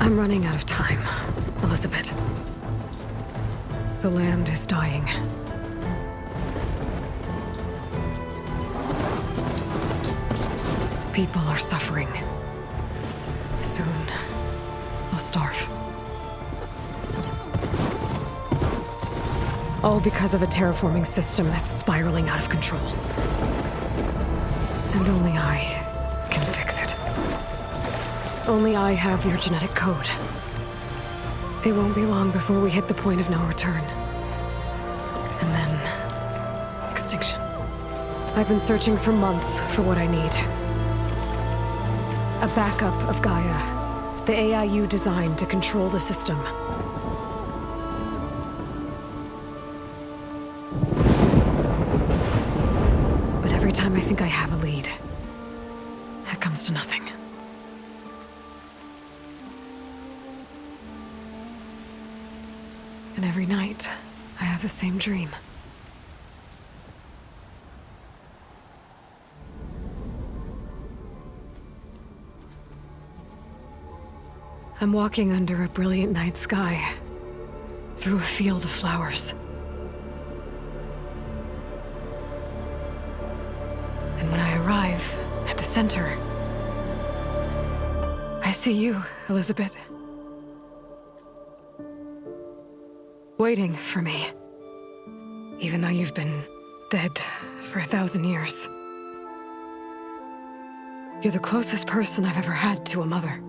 I'm running out of time, Elizabeth. The land is dying. People are suffering. Soon, they'll starve. All because of a terraforming system that's spiraling out of control. And only I can fix it. Only I have your genetic code. It won't be long before we hit the point of no return. And then... extinction. I've been searching for months for what I need. A backup of Gaia. The AIU designed to control the system. But every time I think I have a lead, it comes to nothing. And every night, I have the same dream. I'm walking under a brilliant night sky, through a field of flowers. And when I arrive at the center, I see you, Elizabeth. Waiting for me. Even though you've been dead for 1,000 years. You're the closest person I've ever had to a mother.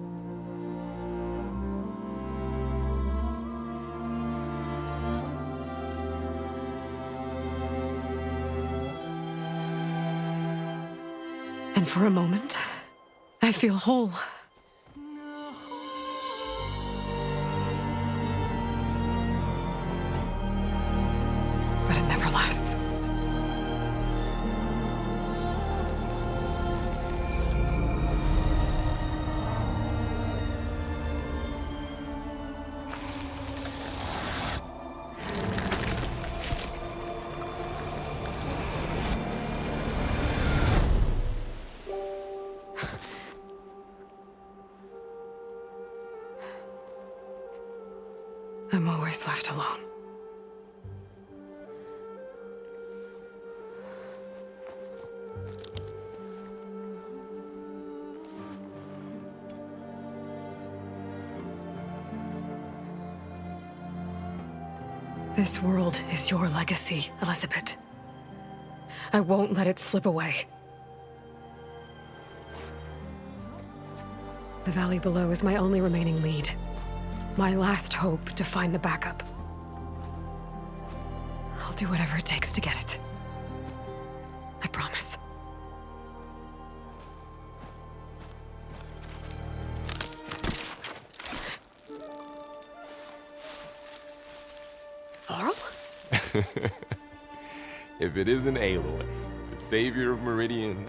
And for a moment, I feel whole. But it never lasts. I'm always left alone. This world is your legacy, Elizabeth. I won't let it slip away. The valley below is my only remaining lead. My last hope to find the backup. I'll do whatever it takes to get it. I promise. Varl? If it isn't Aloy, the savior of Meridian,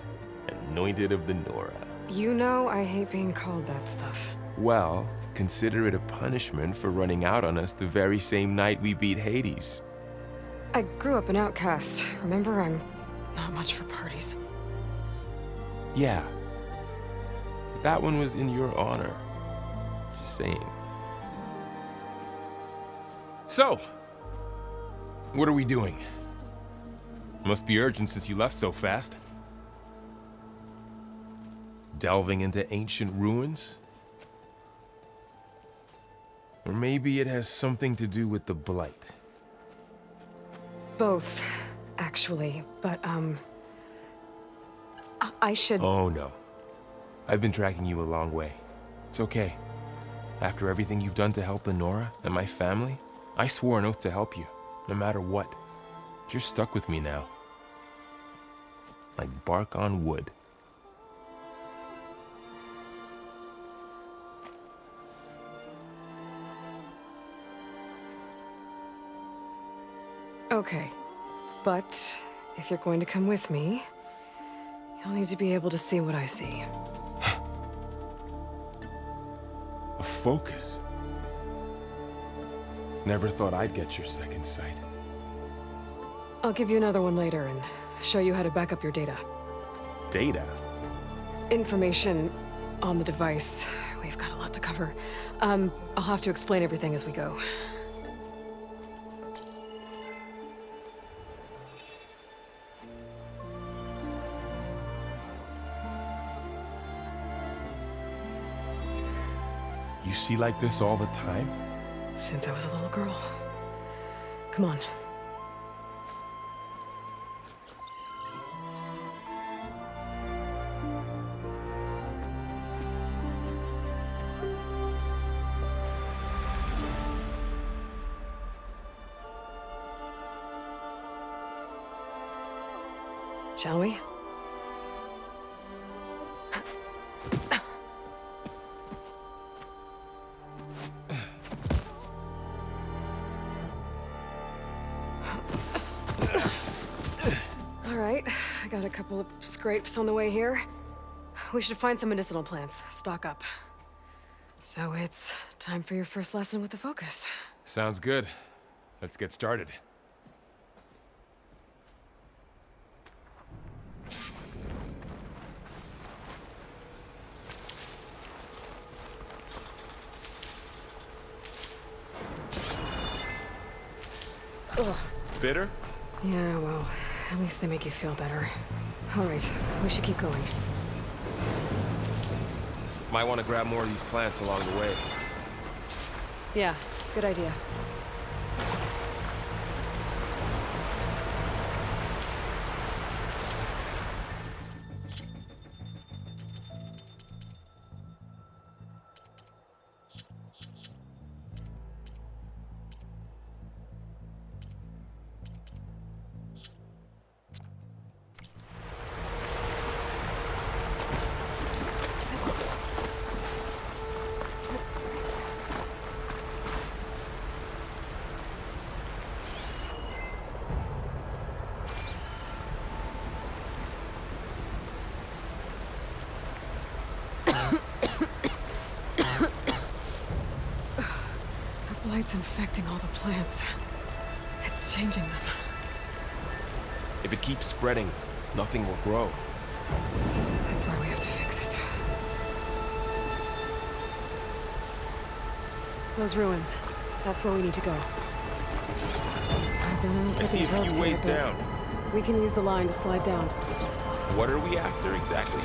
anointed of the Nora. You know I hate being called that stuff. Well, consider it a punishment for running out on us the very same night we beat Hades. I grew up an outcast. Remember, I'm not much for parties. Yeah. But that one was in your honor. Just saying. So, what are we doing? Must be urgent since you left so fast. Delving into ancient ruins? Or maybe it has something to do with the Blight. Both, actually, but, I should... Oh, no. I've been tracking you a long way. It's okay. After everything you've done to help the Nora and my family, I swore an oath to help you, no matter what. You're stuck with me now. Like bark on wood. Okay, but if you're going to come with me, you'll need to be able to see what I see. A focus? Never thought I'd get your second sight. I'll give you another one later and show you how to back up your data. Data? Information on the device we've got a lot to cover. I'll have to explain everything as we go. You see like this all the time? Since I was a little girl. Come on. Shall we? All right, I got a couple of scrapes on the way here. We should find some medicinal plants, stock up. So it's time for your first lesson with the Focus. Sounds good. Let's get started. Ugh. Bitter? Yeah, well, at least they make you feel better. All right, we should keep going. Might want to grab more of these plants along the way. Yeah, good idea. Light's infecting all the plants. It's changing them. If it keeps spreading, nothing will grow. That's why we have to fix it. Those ruins. That's where we need to go. I don't know. I see a few ways down. We can use the line to slide down. What are we after exactly?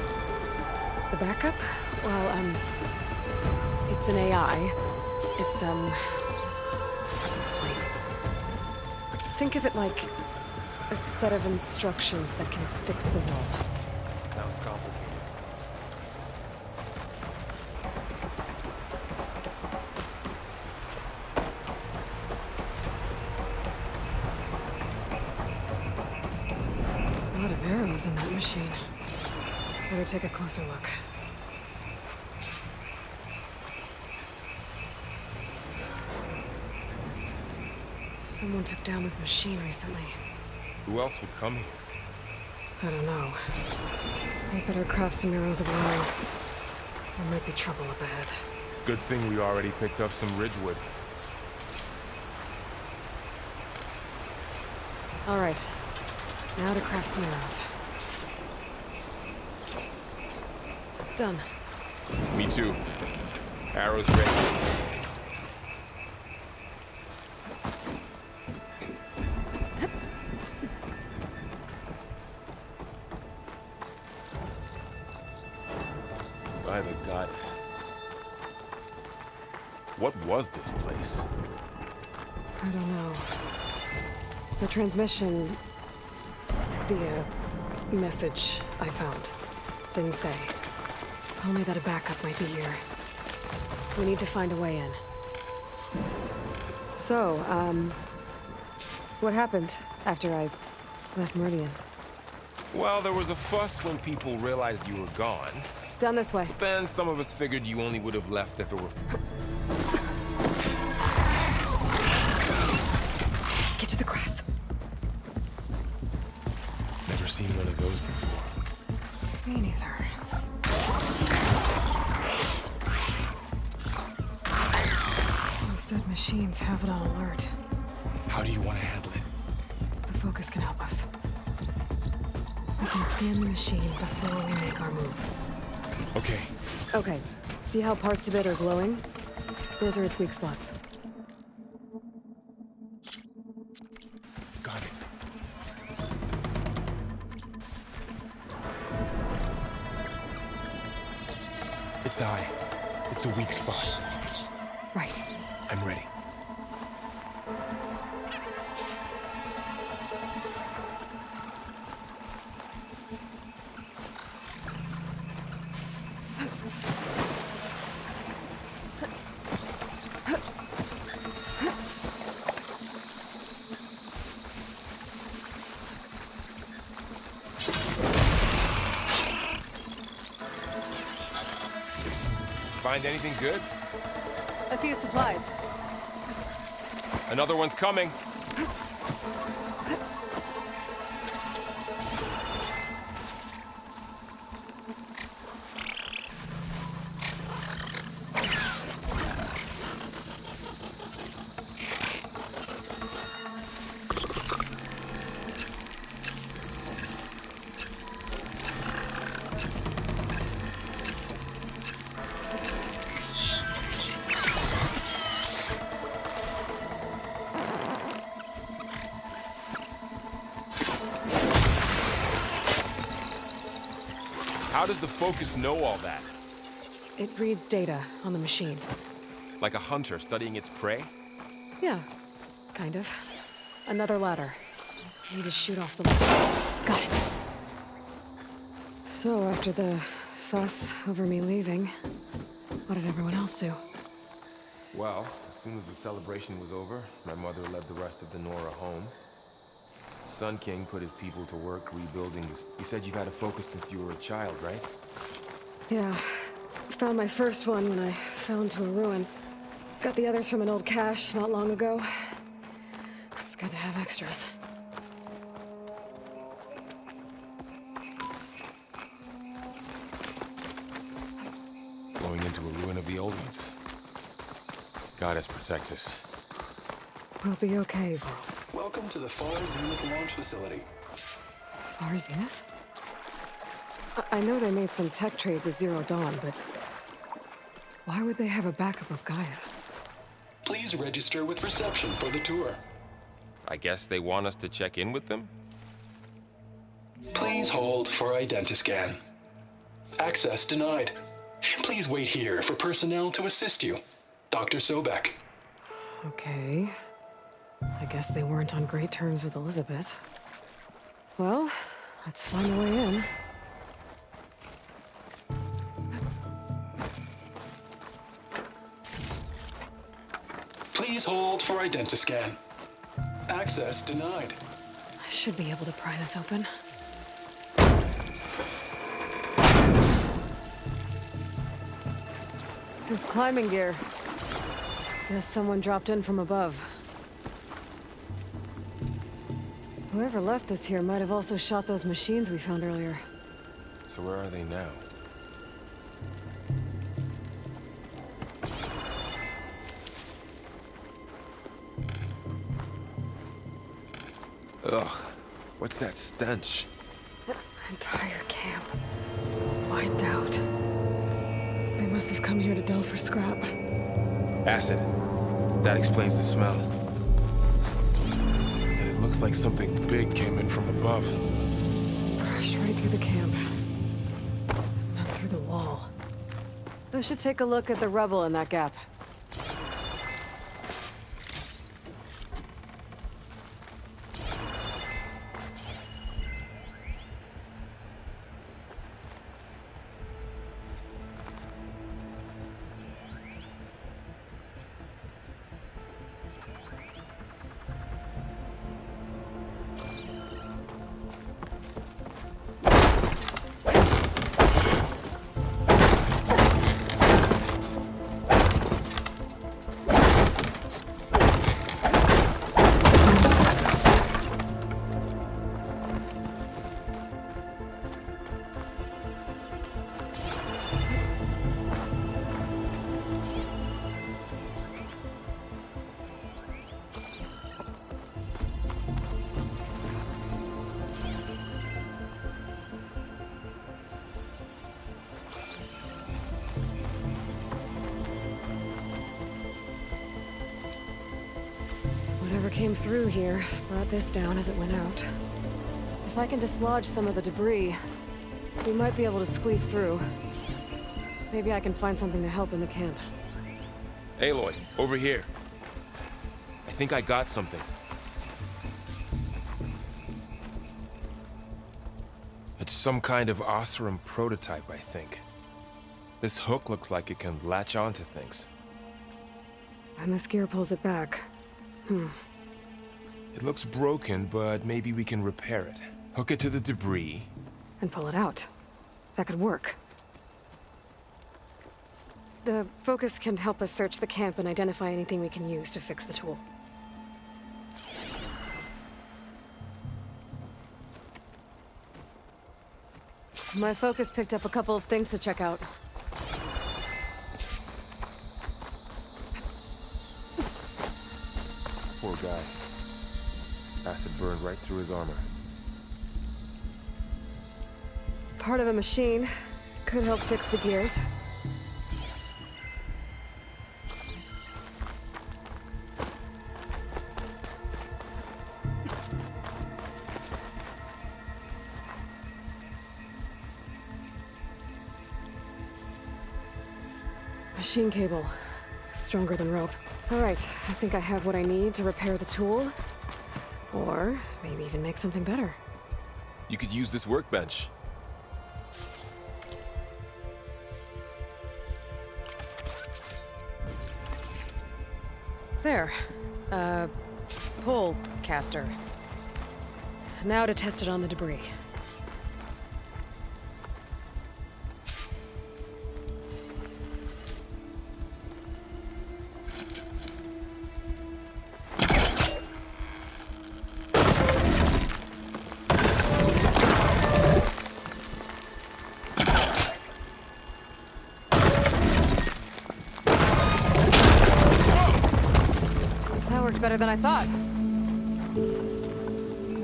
The backup? Well, it's an AI. It's hard to explain. Think of it like a set of instructions that can fix the world. Sounds complicated. A lot of arrows in that machine. Better take a closer look. Someone took down this machine recently. Who else would come here? I don't know. We better craft some arrows of our own. There might be trouble up ahead. Good thing we already picked up some ridgewood. All right. Now to craft some arrows. Done. Me too. Arrows ready. By the goddess. What was this place? I don't know. The transmission... the, message I found didn't say. Only that a backup might be here. We need to find a way in. So, what happened after I left Meridian? Well, there was a fuss when people realized you were gone. Down this way. Then some of us figured you only would have left if it were... Get to the grass. Never seen one of those before. Me neither. Those dead machines have it on alert. How do you want to handle it? The Focus can help us. We can scan the machine before we make our move. Okay. Okay. See how parts of it are glowing? Those are its weak spots. Got it. Its eye. It's a weak spot. Right. I'm ready. Find anything good? A few supplies. Another one's coming. How does the Focus know all that? It reads data on the machine. Like a hunter studying its prey? Yeah, kind of. Another ladder. Need to shoot off the ladder. Got it. So, after the fuss over me leaving, what did everyone else do? Well, as soon as the celebration was over, my mother led the rest of the Nora home. Sun King put his people to work rebuilding this. You said you've had a Focus since you were a child, right? Yeah. Found my first one when I fell into a ruin. Got the others from an old cache not long ago. It's good to have extras. Going into a ruin of the old ones. Goddess protect us. We'll be okay, Varl. Welcome to the Far Zenith launch facility. Far Zenith? I know they made some tech trades with Zero Dawn, but why would they have a backup of Gaia? Please register with reception for the tour. I guess they want us to check in with them? Please hold for identiscan. Access denied. Please wait here for personnel to assist you. Dr. Sobek. Okay. I guess they weren't on great terms with Elizabeth. Well, let's find a way in. Please hold for identiscan. Access denied. I should be able to pry this open. There's climbing gear. Guess someone dropped in from above. Whoever left this here might have also shot those machines we found earlier. So where are they now? Ugh, what's that stench? Entire camp. Wiped out. They must have come here to delve for scrap. Acid. That explains the smell. And it looks like something big came in from above. Crashed right through the camp. Not through the wall. I should take a look at the rubble in that gap. came through here, brought this down as it went out. If I can dislodge some of the debris, we might be able to squeeze through. Maybe I can find something to help in the camp. Aloy, over here. I think I got something. It's some kind of Oseram prototype, I think. This hook looks like it can latch onto things. And this gear pulls it back. It looks broken, but maybe we can repair it. Hook it to the debris. And pull it out. That could work. The focus can help us search the camp and identify anything we can use to fix the tool. My focus picked up a couple of things to check out. Poor guy. Acid burned right through his armor. Part of a machine. Could help fix the gears. Machine cable. Stronger than rope. All right, I think I have what I need to repair the tool. Or maybe even make something better. You could use this workbench. There. Pole caster. Now to test it on the debris. Better than I thought.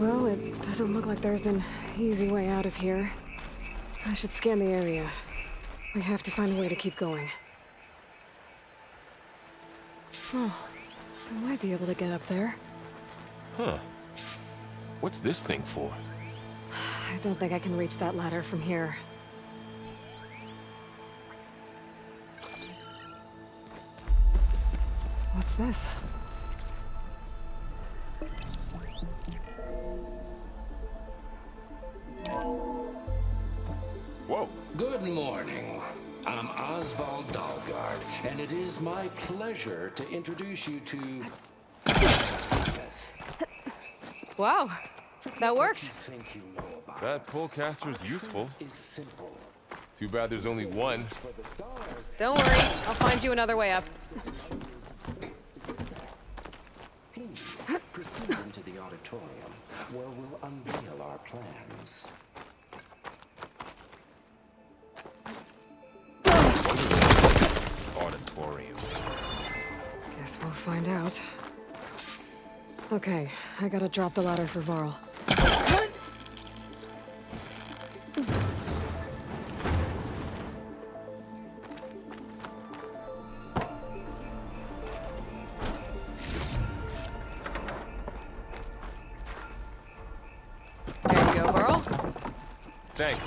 Well, it doesn't look like there's an easy way out of here. I should scan the area. We have to find a way to keep going. Oh, I might be able to get up there. Huh. What's this thing for? I don't think I can reach that ladder from here. What's this? Whoa. Good morning. I'm Oswald Dalgard, and it is my pleasure to introduce you to... Wow, that worked. That pullcaster's useful. Too bad there's only one. Don't worry, I'll find you another way up. Please proceed into the auditorium, where we'll unveil our plans. Auditorium. Guess we'll find out. Okay, I gotta drop the ladder for Varl. There you go, Varl. Thanks.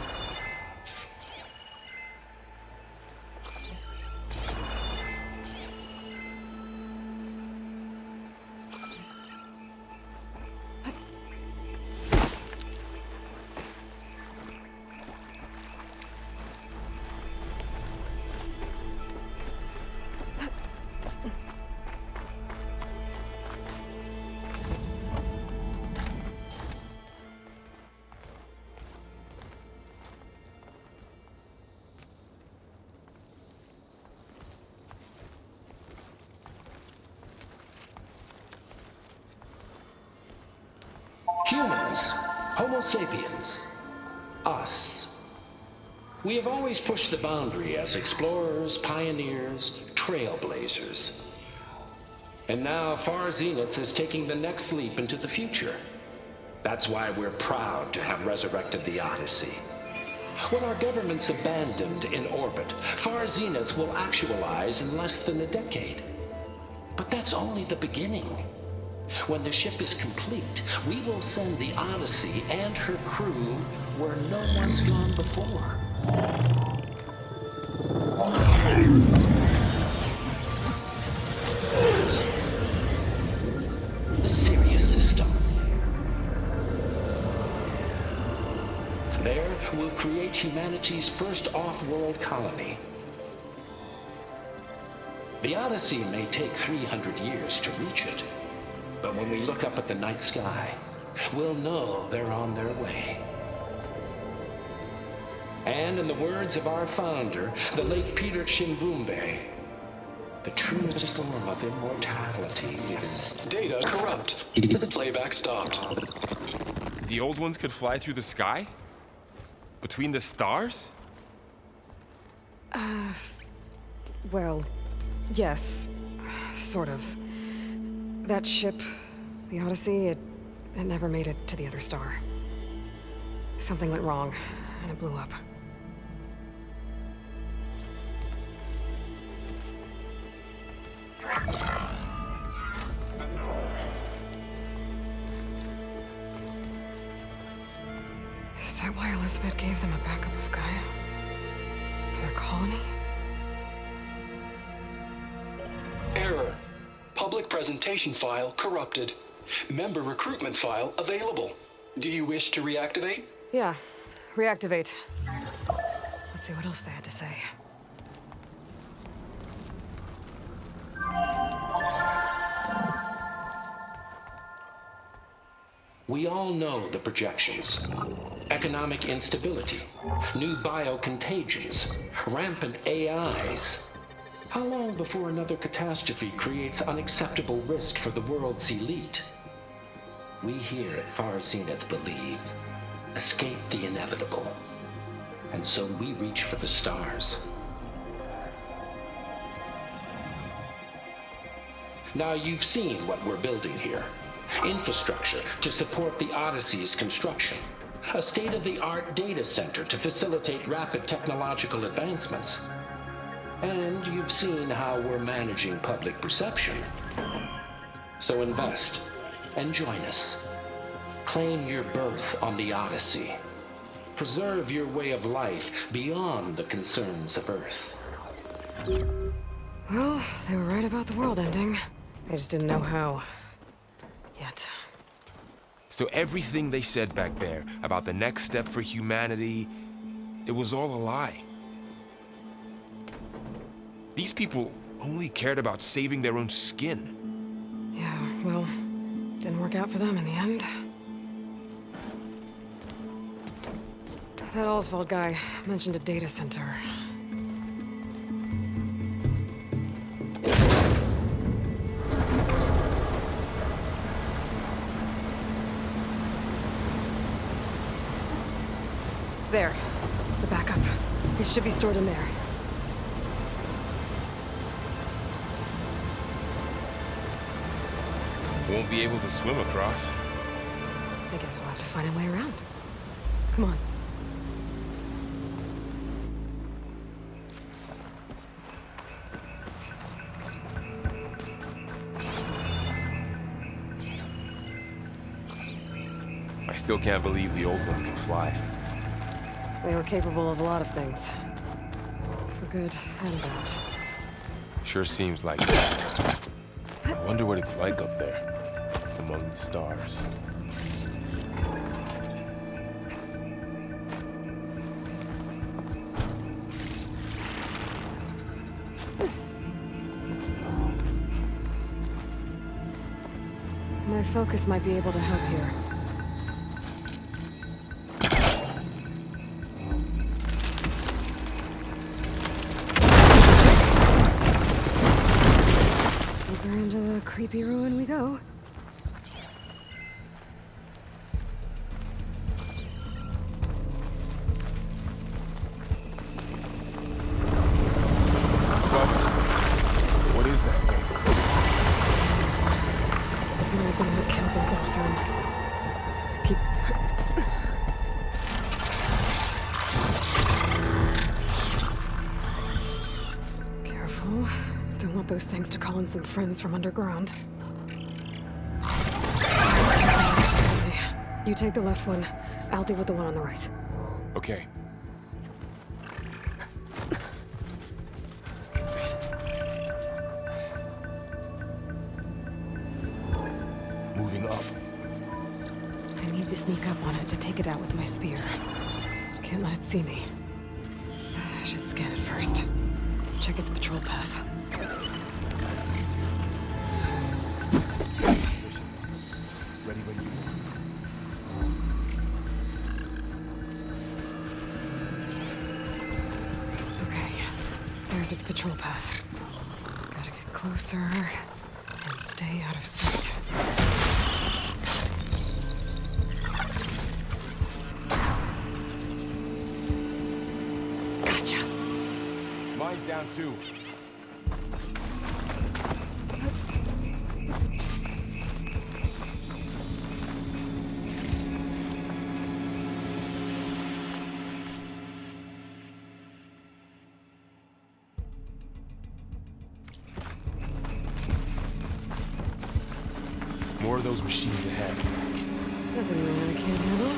Humans, Homo sapiens, us. We have always pushed the boundary as explorers, pioneers, trailblazers. And now Far Zenith is taking the next leap into the future. That's why we're proud to have resurrected the Odyssey. When our government's abandoned in orbit, Far Zenith will actualize in less than a decade. But that's only the beginning. When the ship is complete, we will send the Odyssey and her crew where no one's gone before. The Sirius system. There, we'll create humanity's first off-world colony. The Odyssey may take 300 years to reach it, but when we look up at the night sky, we'll know they're on their way. And in the words of our founder, the late Peter Chimbumbe, the truest form of immortality is... Data corrupt. Playback stopped. The old ones could fly through the sky? Between the stars? Well, yes. Sort of. That ship, the Odyssey, it never made it to the other star. Something went wrong, and it blew up. Is that why Elizabeth gave them a backup of Gaia? For their colony? Error. Public presentation file corrupted. Member recruitment file available. Do you wish to reactivate? Yeah, reactivate. Let's see what else they had to say. We all know the projections. Economic instability, new biocontagions, rampant AIs. How long before another catastrophe creates unacceptable risk for the world's elite? We here at Far Zenith believe, escape the inevitable. And so we reach for the stars. Now you've seen what we're building here. Infrastructure to support the Odyssey's construction. A state-of-the-art data center to facilitate rapid technological advancements. And you've seen how we're managing public perception. So invest and join us. Claim your berth on the Odyssey. Preserve your way of life beyond the concerns of Earth. Well, they were right about the world ending. They just didn't know how. Yet. So everything they said back there about the next step for humanity, it was all a lie. These people only cared about saving their own skin. Yeah, well, didn't work out for them in the end. That Oswald guy mentioned a data center. There. The backup. It should be stored in there. Won't be able to swim across. I guess we'll have to find a way around. Come on. I still can't believe the old ones could fly. They were capable of a lot of things. For good and bad. Sure seems like it. I wonder what it's like up there, among the stars. My focus might be able to help here. Deeper into the creepy ruin we go. What is that thing? Might have been what killed those Osram. Keep... Careful. Don't want those things to call in some friends from underground. You take the left one. I'll deal with the one on the right. Okay. Moving up. I need to sneak up on it to take it out with my spear. Can't let it see me. I should scan it first. Check its patrol path. Ready when you are. Okay, there's its patrol path. Gotta get closer and stay out of sight. Gotcha. Mine's down too. More of those machines ahead. Nothing more I can't handle.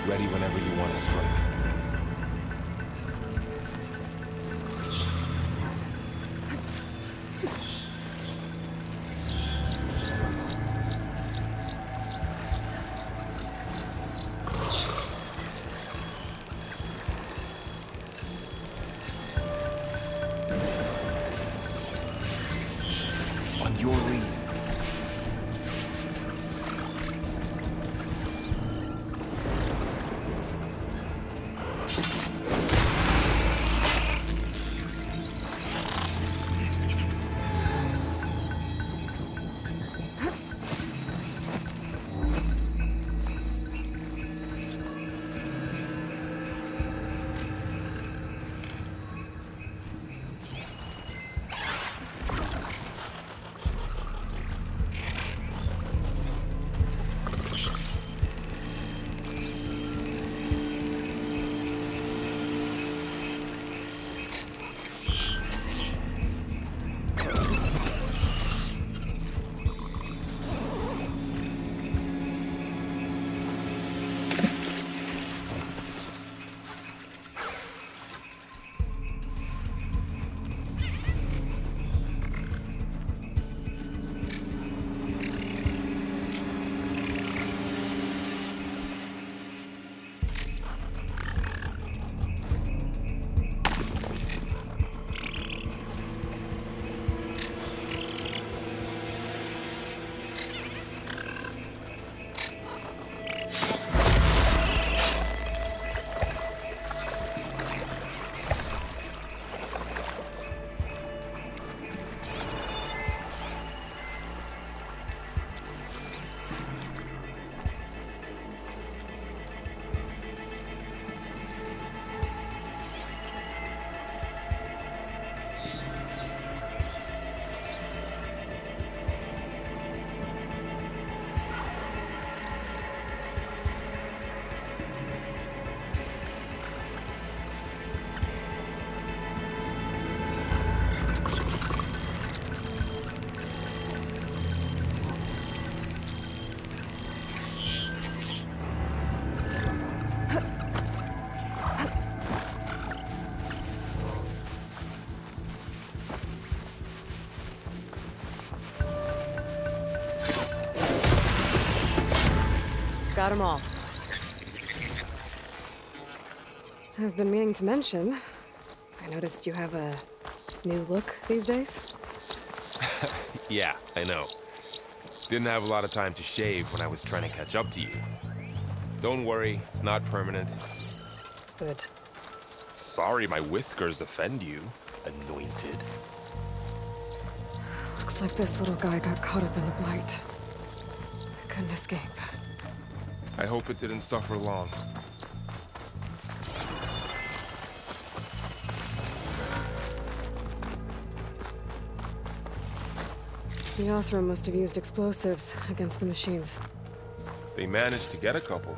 Ready whenever you want to strike. On your lead. Got them all. I've been meaning to mention, I noticed you have a new look these days. Yeah, I know. Didn't have a lot of time to shave when I was trying to catch up to you. Don't worry, it's not permanent. Good. Sorry my whiskers offend you, anointed. Looks like this little guy got caught up in the blight. Couldn't escape. I hope it didn't suffer long. The Osram must have used explosives against the machines. They managed to get a couple.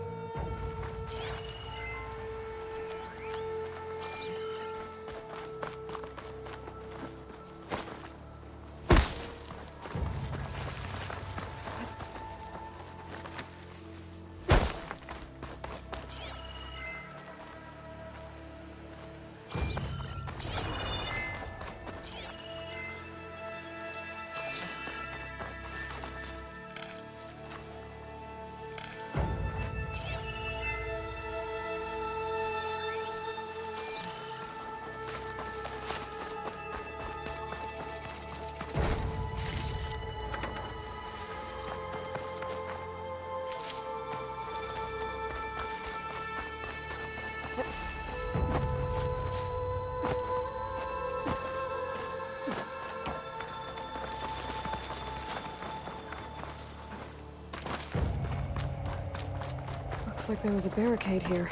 Looks like there was a barricade here.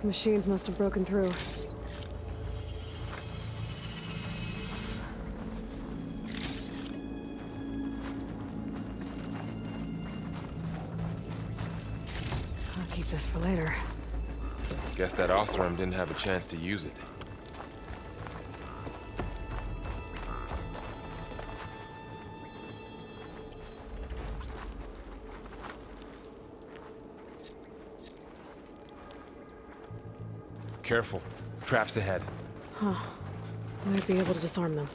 The machines must have broken through. I'll keep this for later. Guess that Osram didn't have a chance to use it. Careful. Traps ahead. Huh. Might be able to disarm them.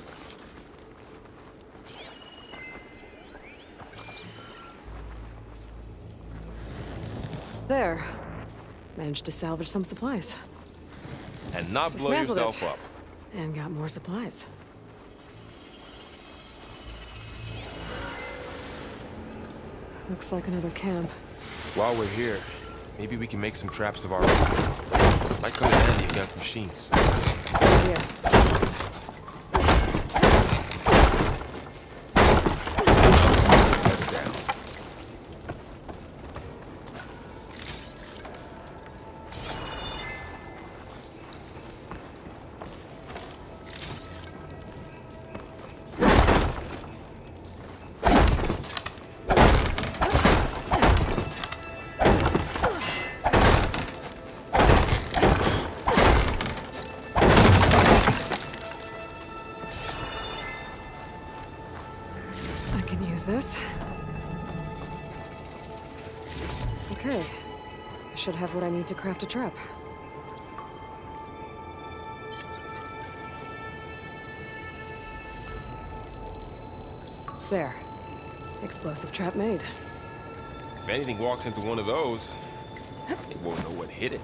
There. Managed to salvage some supplies. And not blow Dismantled yourself it. up. And got more supplies. Looks like another camp. While we're here, maybe we can make some traps of our own. Might come in handy against machines. Yeah. Heads down. I can use this. Okay. I should have what I need to craft a trap. There. Explosive trap made. If anything walks into one of those, it won't know what hit it.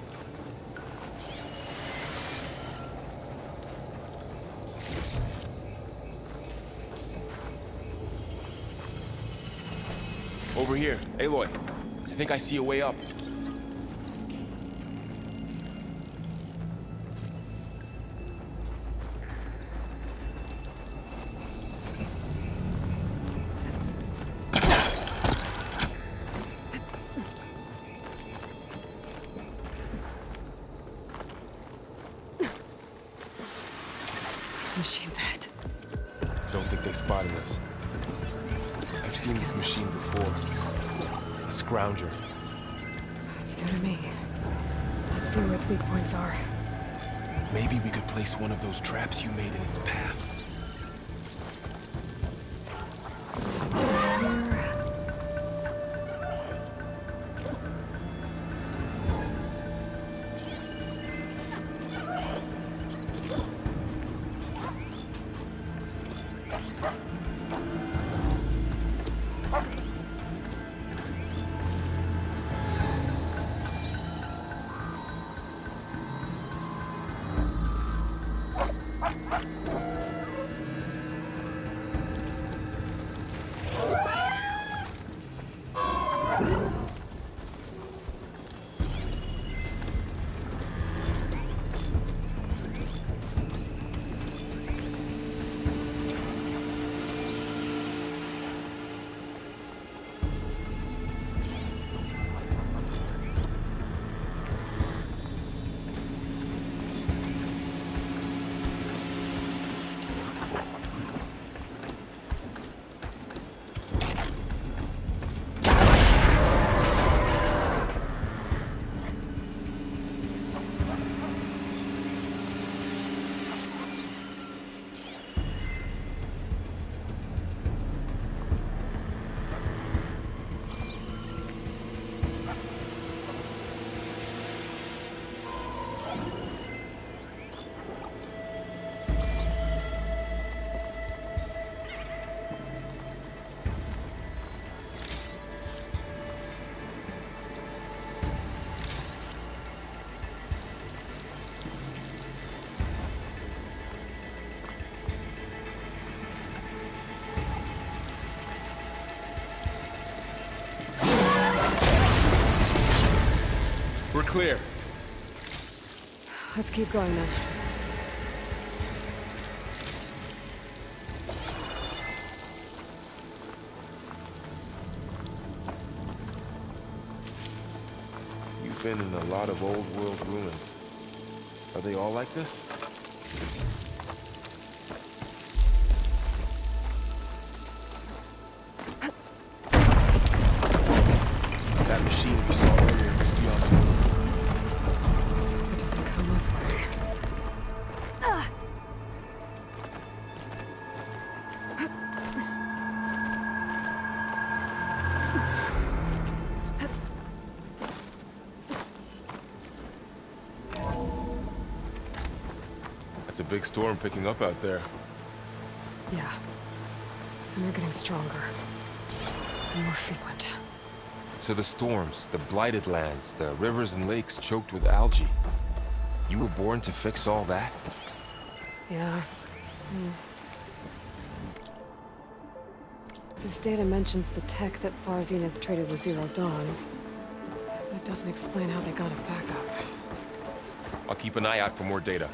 Over here. Aloy, I think I see a way up. Machine's ahead. Don't think they spotted us. I've seen this machine before. A scrounger. It's new to me. Let's see where its weak points are. Maybe we could place one of those traps you made in its path. This here. clear. Let's keep going then. You've been in a lot of old world ruins. Are they all like this? That machine we saw earlier must be on the move. Let's hope it doesn't come this way. That's a big storm picking up out there. Yeah. And they're getting stronger. And more frequent. So the storms, the blighted lands, the rivers and lakes choked with algae. You were born to fix all that? Yeah. This data mentions the tech that Far Zenith traded with Zero Dawn. But it doesn't explain how they got it back up. I'll keep an eye out for more data.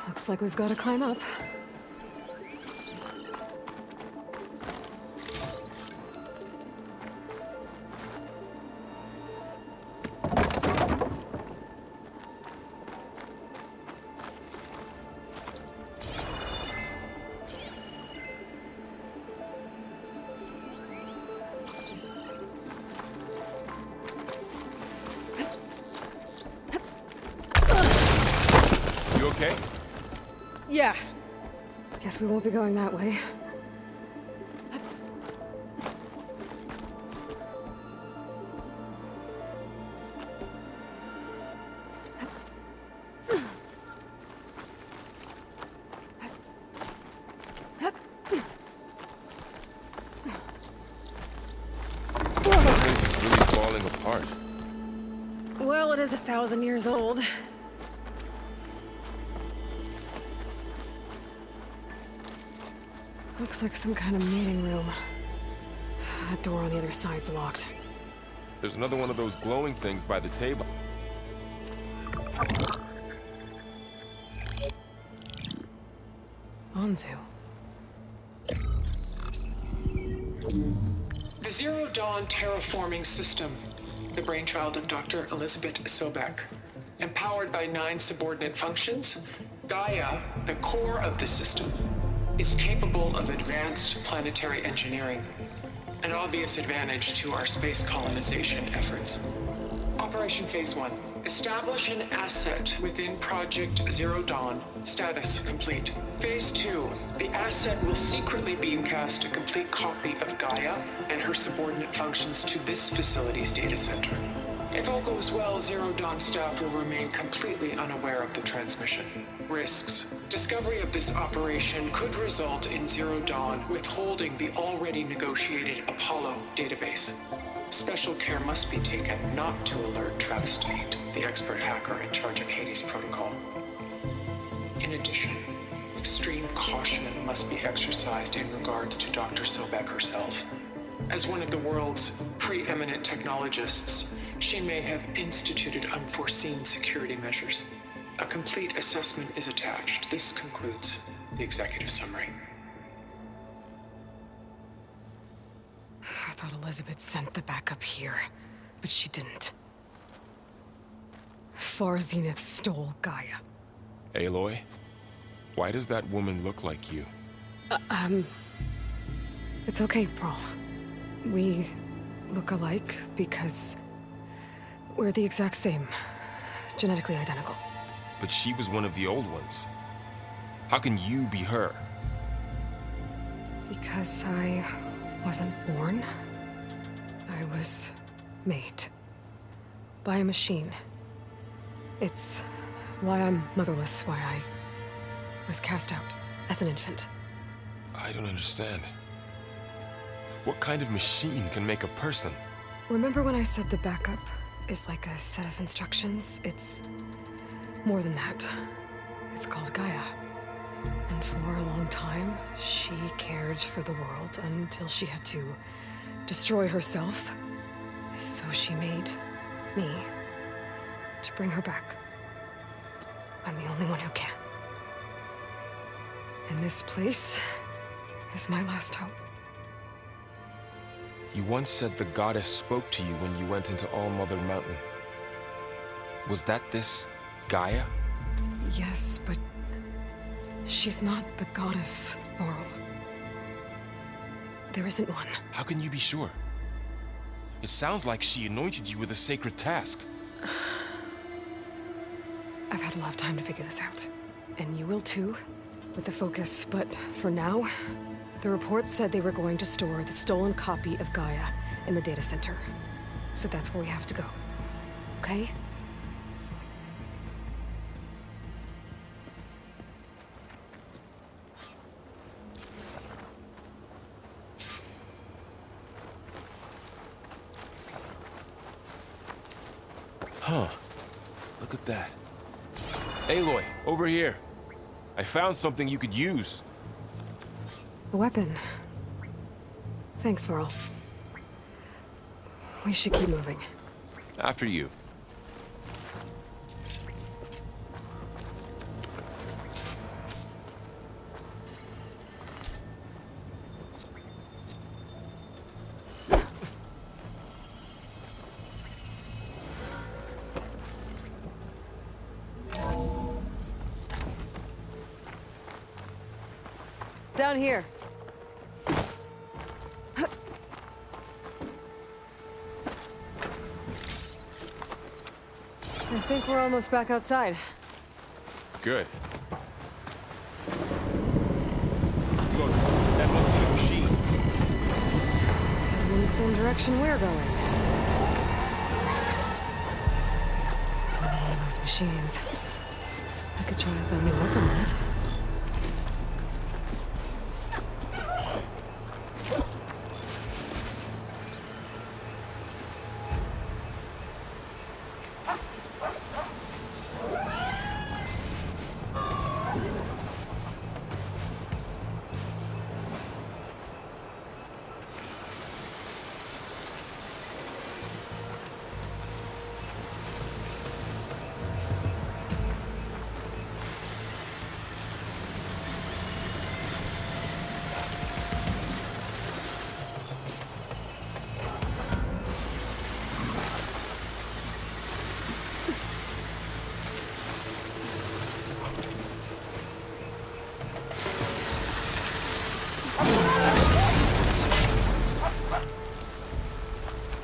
Looks like we've got to climb up. You okay? Yeah. Guess we won't be going that way. This place is really falling apart. Well, it is 1,000 years old. Looks like some kind of meeting room. That door on the other side's locked. There's another one of those glowing things by the table. Onzu. The Zero Dawn terraforming system, the brainchild of Dr. Elizabeth Sobek. Empowered by 9 subordinate functions, Gaia, the core of the system, is capable of advanced planetary engineering, an obvious advantage to our space colonization efforts. Operation Phase 1. Establish an asset within Project Zero Dawn. Status complete. Phase 2. The asset will secretly beamcast a complete copy of Gaia and her subordinate functions to this facility's data center. If all goes well, Zero Dawn staff will remain completely unaware of the transmission. Risks. Discovery of this operation could result in Zero Dawn withholding the already negotiated Apollo database. Special care must be taken not to alert Travis Tate, the expert hacker in charge of Hades Protocol. In addition, extreme caution must be exercised in regards to Dr. Sobek herself. As one of the world's preeminent technologists, she may have instituted unforeseen security measures. A complete assessment is attached. This concludes the executive summary. I thought Elizabeth sent the backup here, but she didn't. Far Zenith stole Gaia. Aloy? Why does that woman look like you? It's okay, Pearl. We look alike because we're the exact same. Genetically identical. But she was one of the old ones. How can you be her? Because I wasn't born. I was made. By a machine. It's why I'm motherless, why I was cast out as an infant. I don't understand. What kind of machine can make a person? Remember when I said the backup is like a set of instructions? It's more than that. It's called Gaia. And for a long time, she cared for the world until she had to destroy herself So she made me to bring her back. I'm the only one who can. And this place is my last hope. You once said the goddess spoke to you when you went into All Mother Mountain. Was that this Gaia? Yes, but she's not the goddess, Laurel. There isn't one. How can you be sure? It sounds like she anointed you with a sacred task. I've had a lot of time to figure this out. And you will too, with the focus. But for now, the reports said they were going to store the stolen copy of Gaia in the data center. So that's where we have to go. Okay? Huh. Look at that. Aloy, over here. I found something you could use. A weapon. Thanks, Laurel. We should keep moving. After you. Down here. I think we're almost back outside. Good. Look, that must be a machine. It's heading in the same direction we're going. Right. One of those machines. I could try a family work on it.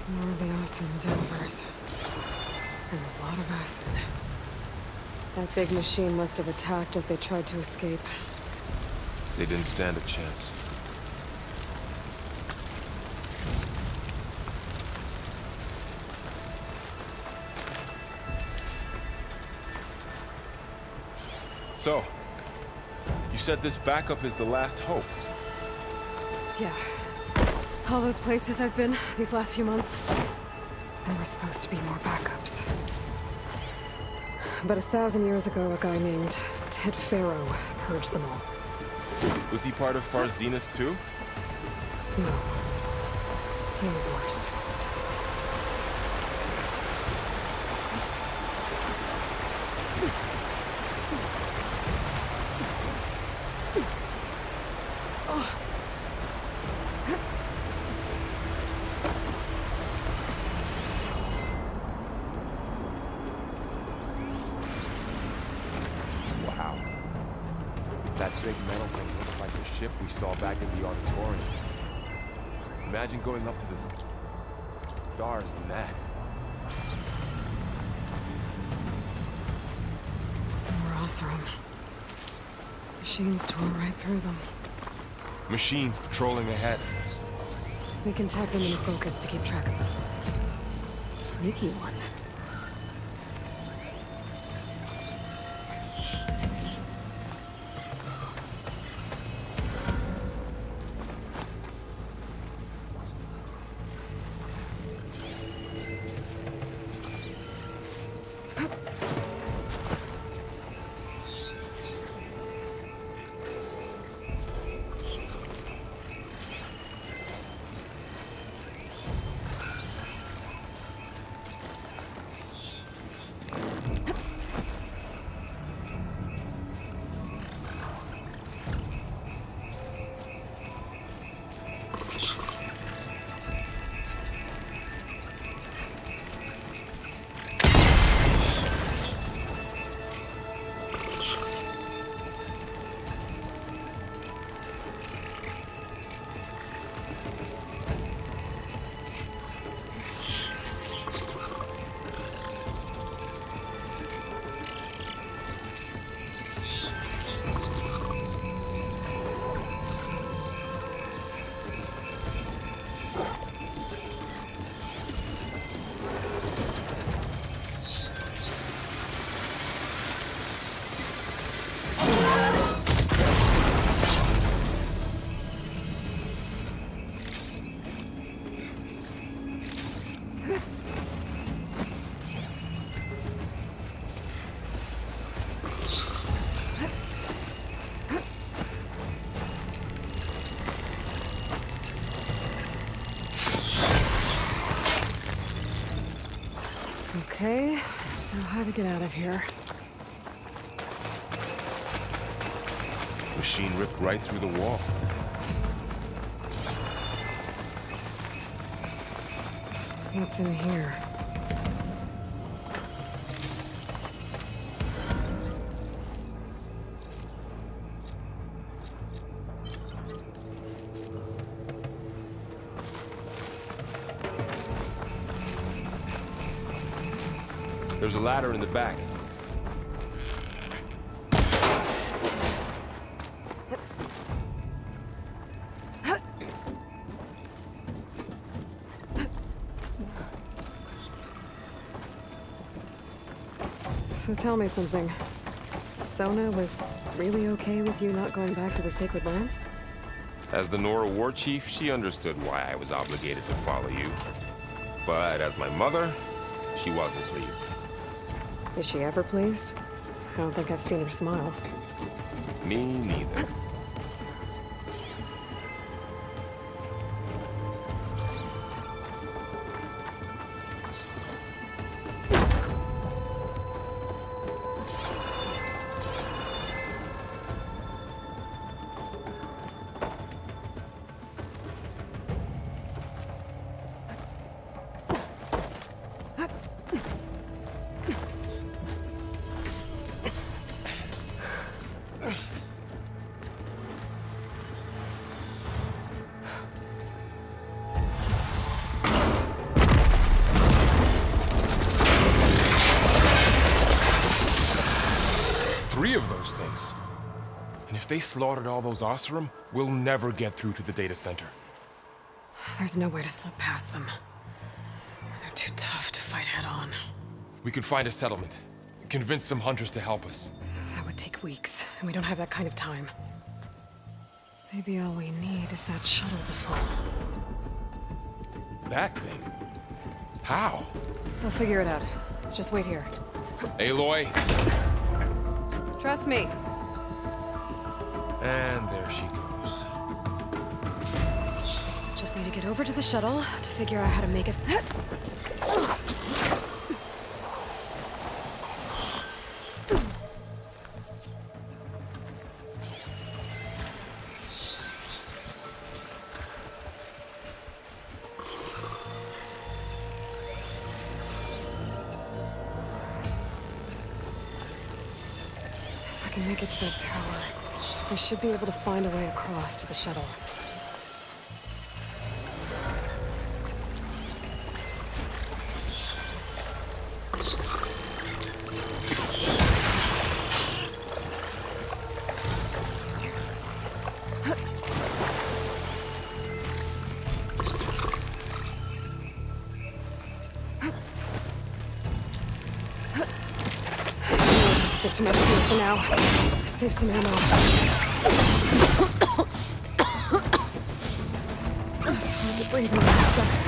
More of the awesome delivers. And a lot of acid. That big machine must have attacked as they tried to escape. They didn't stand a chance. So, you said this backup is the last hope. Yeah. All those places I've been these last few months, there were supposed to be more backups. But 1,000 years ago, a guy named Ted Pharaoh purged them all. Was he part of Far Zenith too? No. He was worse. Wow. That big metal thing looks like the ship we saw back in the auditorium. Imagine going up to the stars in that. More Osram. Machines tore right through them. Machines patrolling ahead. We can tag them into focus to keep track of them. Sneaky one. Gotta get out of here. Machine ripped right through the wall. What's in here? There's a ladder in the back. So tell me something. Sona was really okay with you not going back to the Sacred Lands? As the Nora war chief, she understood why I was obligated to follow you. But as my mother, she wasn't pleased. Is she ever pleased? I don't think I've seen her smile. Me neither. Three of those things. And if they slaughtered all those Oseram, we'll never get through to the data center. There's no way to slip past them. They're too tough to fight head-on. We could find a settlement. Convince some hunters to help us. That would take weeks, and we don't have that kind of time. Maybe all we need is that shuttle to fall. That thing? How? I'll figure it out. Just wait here. Aloy. Trust me. And there she goes. Just need to get over to the shuttle to figure out how to make it. If I can make it to that tower, I should be able to find a way across to the shuttle. Stick to my spear for now. Save some ammo. It's hard to breathe in this stuff.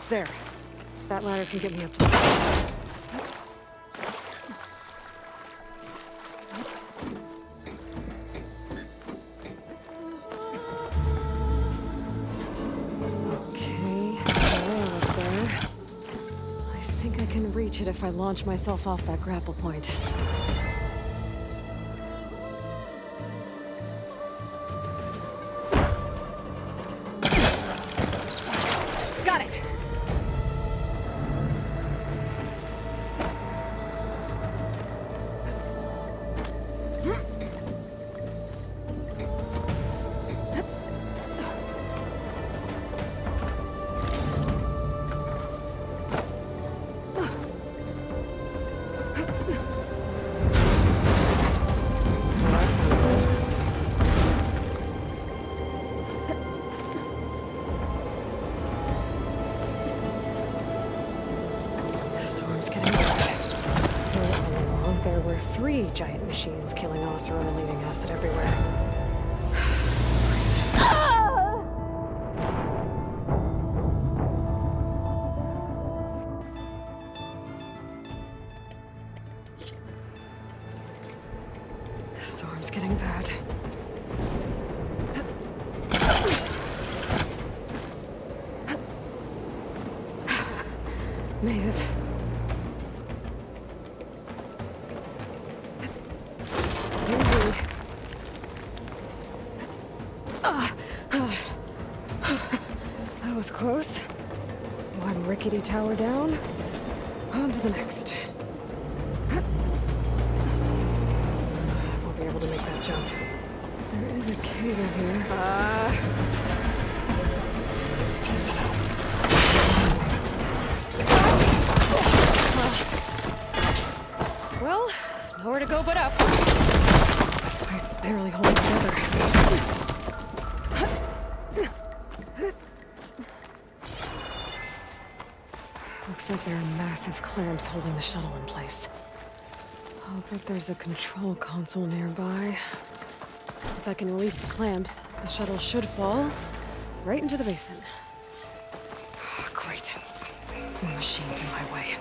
There. That ladder can get me up to the top. Okay, rail up there. I think I can reach it if I launch myself off that grapple point. Storm's getting bad. So all along, there were 3 giant machines killing us or leaving acid everywhere. Storm's getting bad. Made it. Easy. That was close. One rickety tower down. On to the next. I won't be able to make that jump. There is a cable here. Well, nowhere to go but up. This place is barely holding together. Looks like there are massive clamps holding the shuttle in place. I'll bet there's a control console nearby. If I can release the clamps, the shuttle should fall right into the basin. Great. More machines in my way.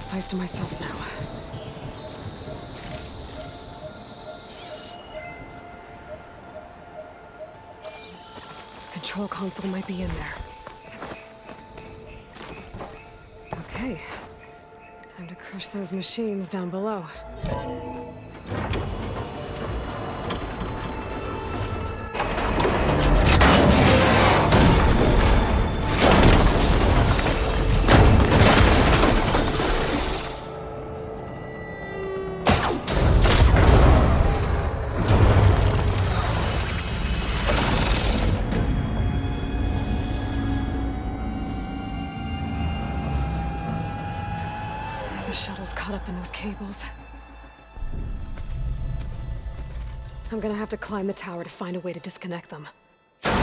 Place to myself now. Control console might be in there. Okay. Time to crush those machines down below. The shuttle's caught up in those cables. I'm gonna have to climb the tower to find a way to disconnect them. Now,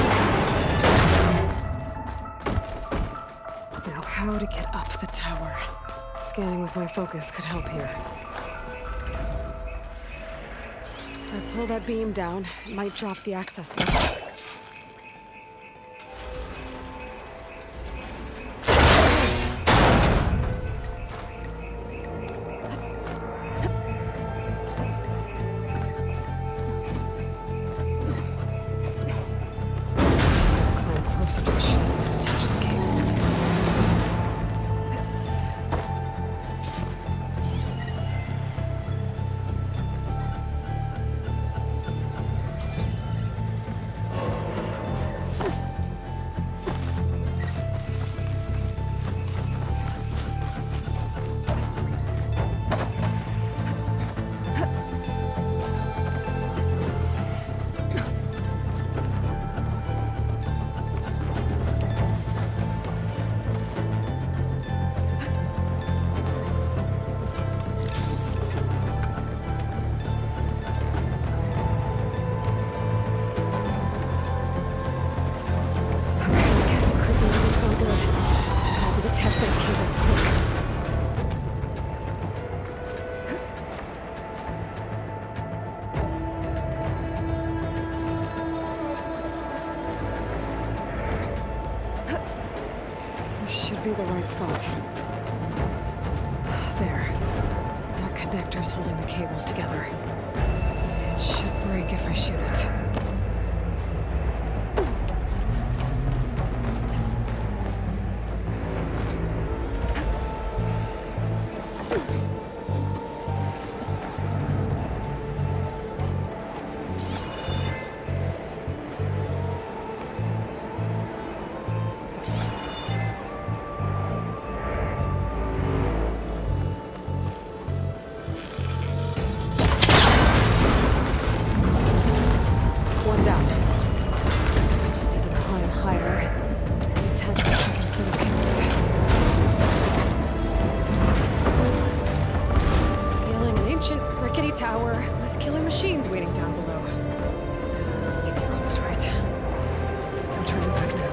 how to get up the tower? Scanning with my focus could help here. If I pull that beam down, it might drop the access lock. Climb closer to the ship to touch the cables. Creeping isn't so good. Had to detach those cables quick. This should be the right spot. There. That connector's holding the cables together. It should break if I shoot it. One down. Just need to climb higher and attach the second set of cables. Scaling an ancient rickety tower with killer machines waiting down below. You're almost right. No turning back now.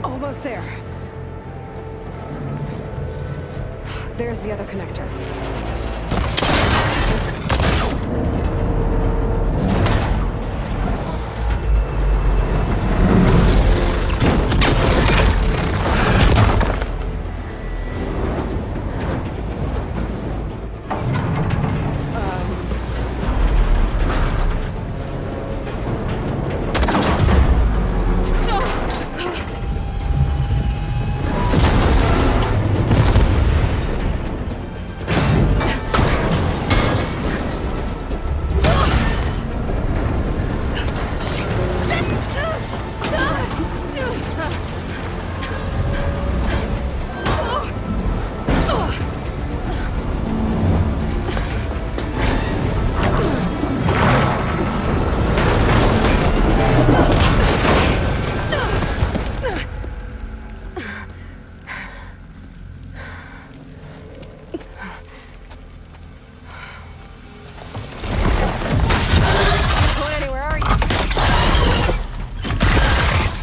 Almost there. There's the other connector.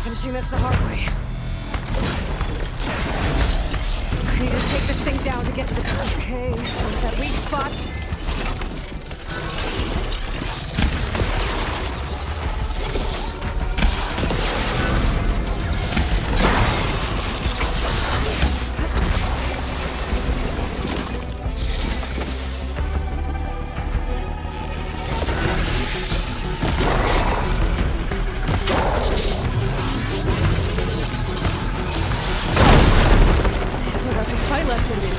Finishing this the hard way. I need to take this thing down to get to the... Okay, that weak spot. Still got some fight left in me.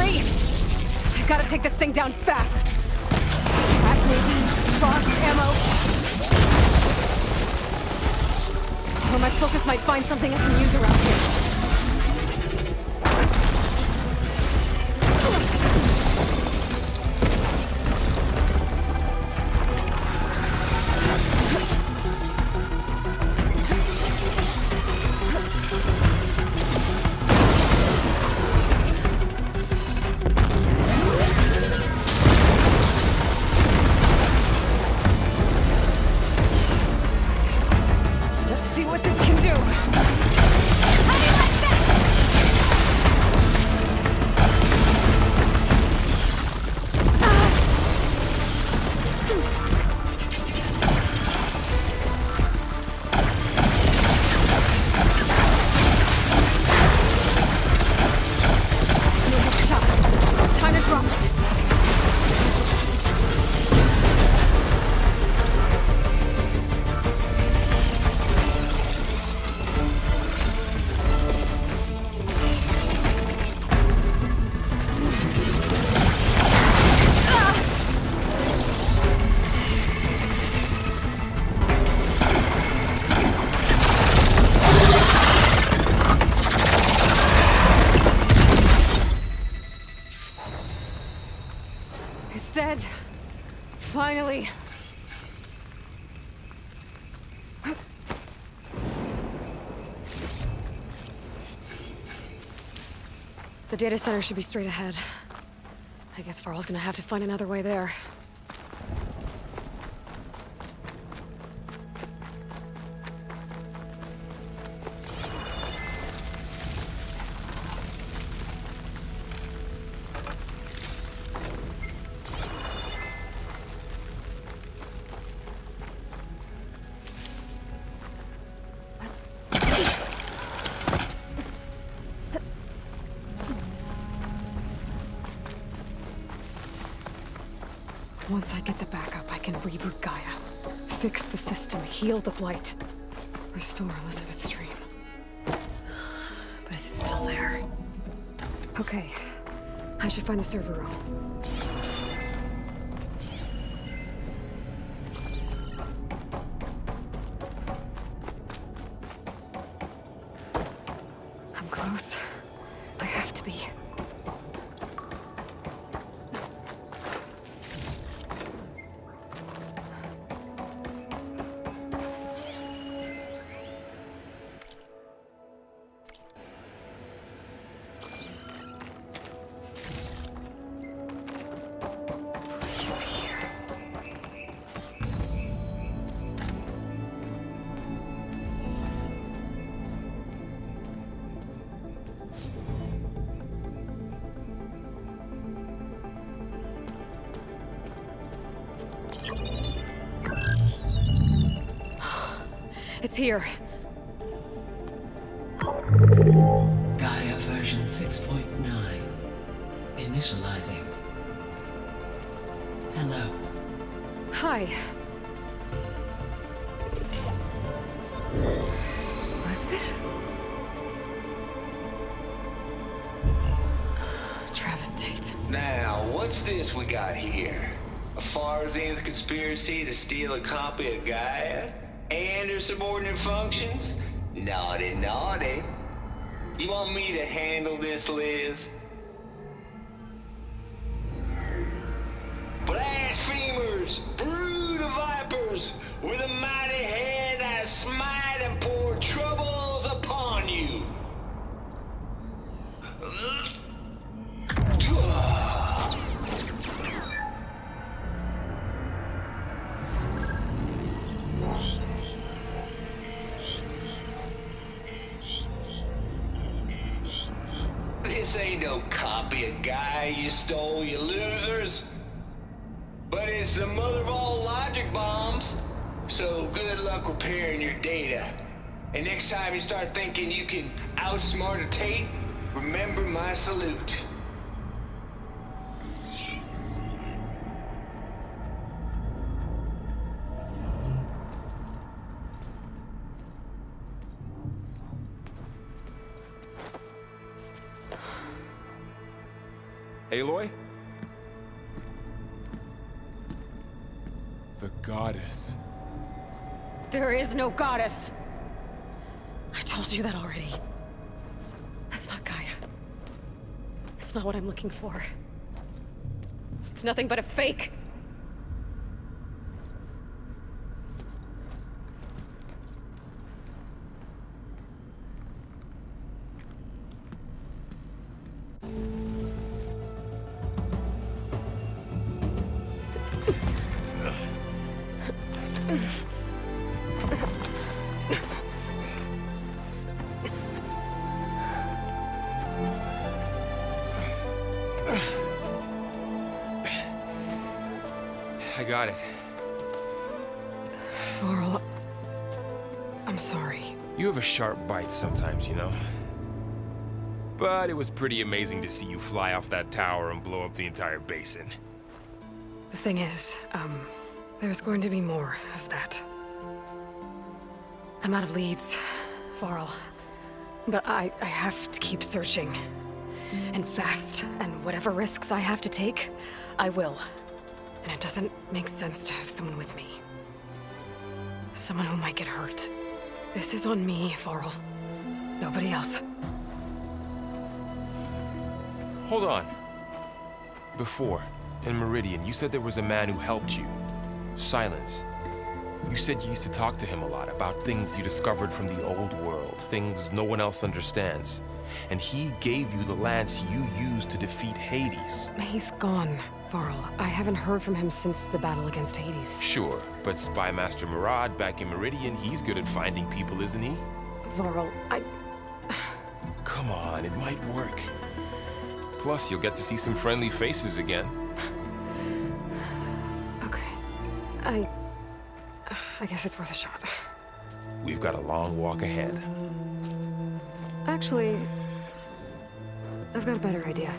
hurry! I've gotta take this thing down fast. Trap maybe? Frost ammo? Or my focus might find something I can use around here. It's dead. Finally. The data center should be straight ahead. I guess Varl's gonna have to find another way there. Once I get the backup, I can reboot Gaia. Fix the system, heal the Blight. Restore Elizabeth's dream. But is it still there? Okay. I should find the server room. I'm close. I have to be. Please be here. It's here. Gaia version 6.9. Initializing. Hello. Hi. Elizabeth? Travis Tate. Now, what's this we got here? A Farzan's conspiracy to steal a copy of Gaia? And her subordinate functions? Naughty, naughty. You want me to handle this, Liz? Blasphemers! Brood of vipers! With a mighty hand I smite and pour troubles upon you! This ain't no copy of Gaia you stole, you losers. But it's the mother of all logic bombs. So good luck repairing your data. And next time you start thinking you can outsmart a Tate, remember my salute. Aloy? The goddess. There is no goddess. I told you that already. That's not Gaia. It's not what I'm looking for. It's nothing but a fake. I got it. Varl, I'm sorry. You have a sharp bite sometimes, you know? But it was pretty amazing to see you fly off that tower and blow up the entire basin. The thing is, there's going to be more of that. I'm out of leads, Varl. But I have to keep searching. And fast, and whatever risks I have to take, I will. And it doesn't make sense to have someone with me. Someone who might get hurt. This is on me, Varl. Nobody else. Hold on. Before, in Meridian, you said there was a man who helped you. Silence. You said you used to talk to him a lot about things you discovered from the old world, things no one else understands. And he gave you the lance you used to defeat Hades. He's gone, Varl. I haven't heard from him since the battle against Hades. Sure, but Spy Master Murad back in Meridian, he's good at finding people, isn't he? Varl, Come on, it might work. Plus, you'll get to see some friendly faces again. Okay. I guess it's worth a shot. We've got a long walk ahead. Actually, I've got a better idea.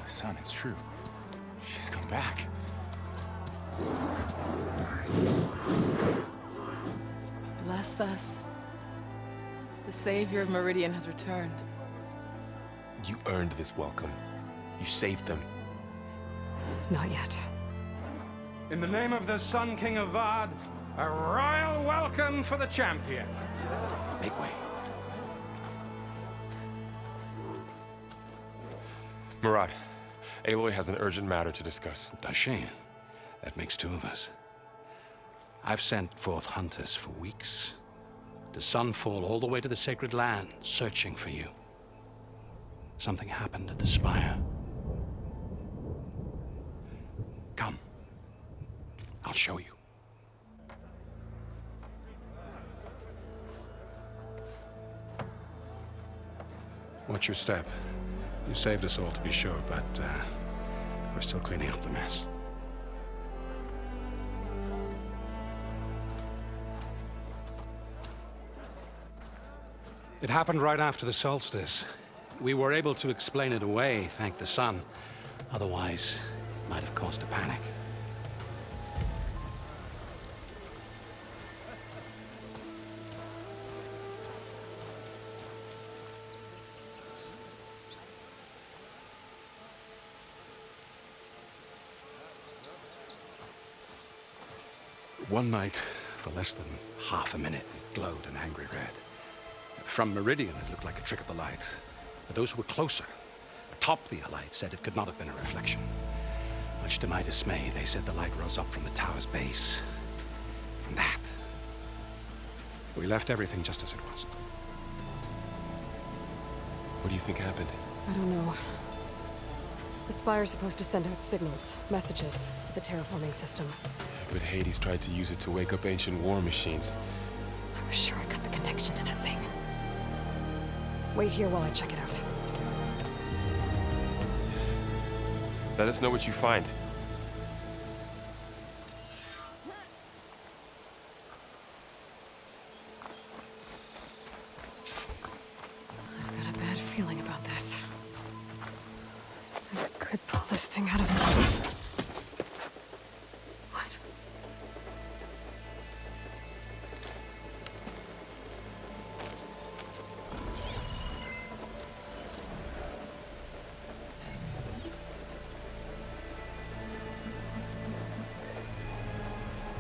Son, it's true. She's come back. Bless us. The savior of Meridian has returned. You earned this welcome. You saved them. Not yet. In the name of the Sun King of Vard, a royal welcome for the champion. Make way. Murad, Aloy has an urgent matter to discuss. Does she? That makes two of us. I've sent forth hunters for weeks. To Sunfall all the way to the Sacred Land, searching for you. Something happened at the Spire. Come. I'll show you. Watch your step. You saved us all, to be sure, but we're still cleaning up the mess. It happened right after the solstice. We were able to explain it away, thank the sun. Otherwise, it might have caused a panic. One night, for less than half a minute, it glowed an angry red. From Meridian, it looked like a trick of the light. But those who were closer, atop the Allied, said it could not have been a reflection. Much to my dismay, they said the light rose up from the tower's base. From that. We left everything just as it was. What do you think happened? I don't know. The Spire's supposed to send out signals, messages, for the terraforming system. But Hades tried to use it to wake up ancient war machines. I was sure I got the connection to that thing. Wait here while I check it out. Let us know what you find. I've got a bad feeling about this. I could pull this thing out of my... What?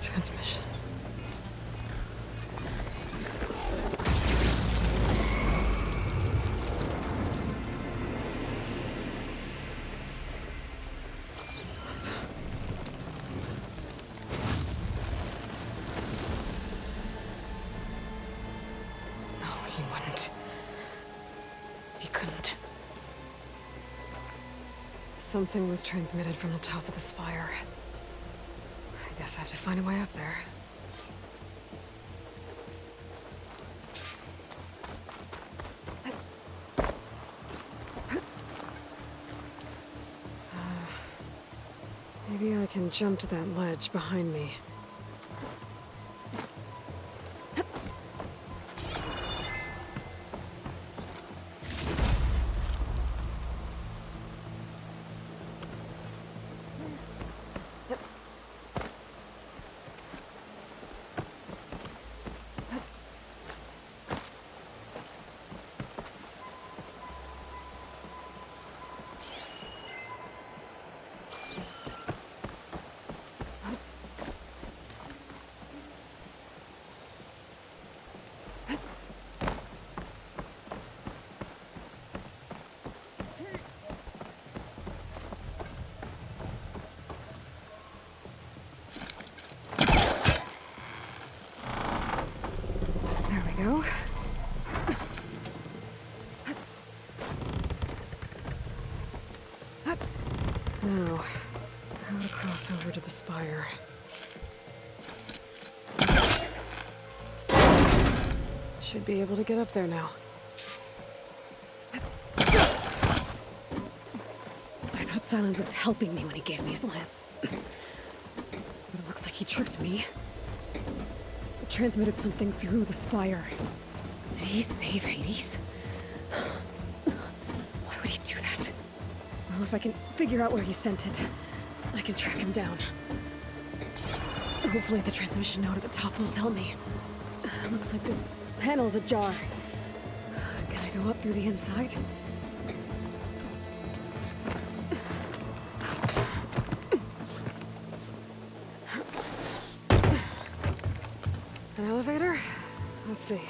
Transmission. No, he wouldn't. He couldn't. Something was transmitted from the top of the spire. I guess I have to find a way up there. Maybe I can jump to that ledge behind me. There we go. Now, how to cross over to the spire. Should be able to get up there now. I thought Silence was helping me when he gave me his lance. But it looks like he tricked me. It transmitted something through the spire. Did he save Hades? Why would he do that? Well, if I can figure out where he sent it, I can track him down. Hopefully the transmission node at the top will tell me. Looks like this panel's ajar. Can I go up through the inside? An elevator? Let's see.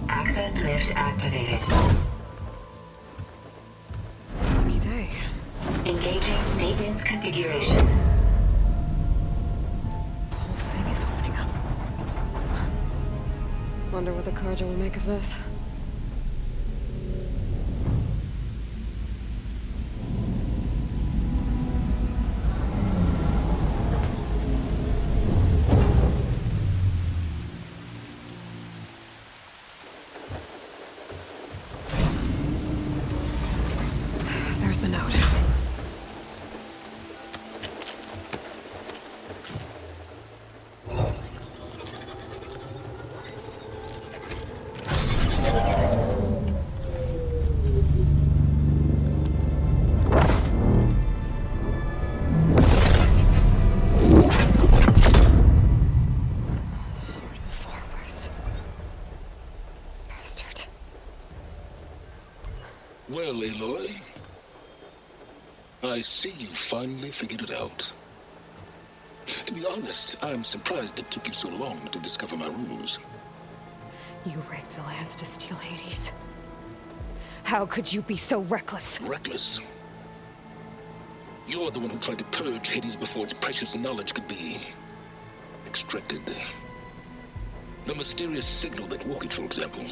Access lift activated. Lucky day. Engaging maintenance configuration. The whole thing is opening up. Wonder what the Carja will make of this. There's the note. Sword of the Far West. Bastard. Well, Aloy, I see you finally figured it out. To be honest, I'm surprised it took you so long to discover my rules. You rigged the lance to steal Hades. How could you be so reckless? Reckless? You're the one who tried to purge Hades before its precious knowledge could be extracted. The mysterious signal that woke it, for example.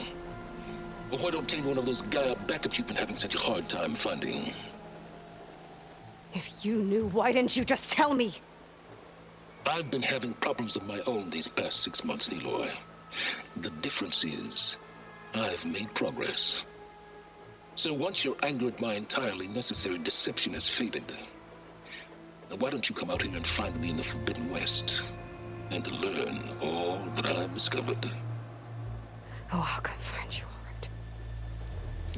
Or why to obtain one of those Gaia backups you've been having such a hard time finding. If you knew, why didn't you just tell me? I've been having problems of my own these past 6 months, Aloy. The difference is, I've made progress. So once your anger at my entirely necessary deception has faded, why don't you come out here and find me in the Forbidden West and learn all that I've discovered? Oh, I'll come find you, all right.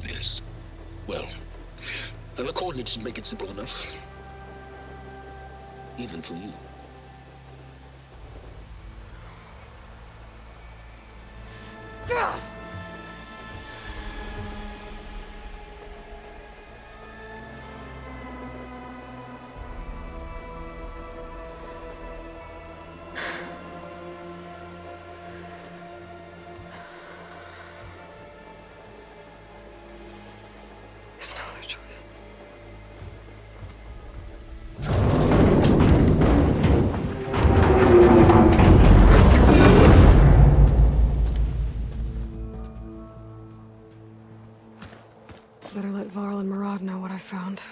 Yes. Well, the coordinates make it simple enough. Even for you. Gah! There's no other choice. Better let Varl and Murad know what I found.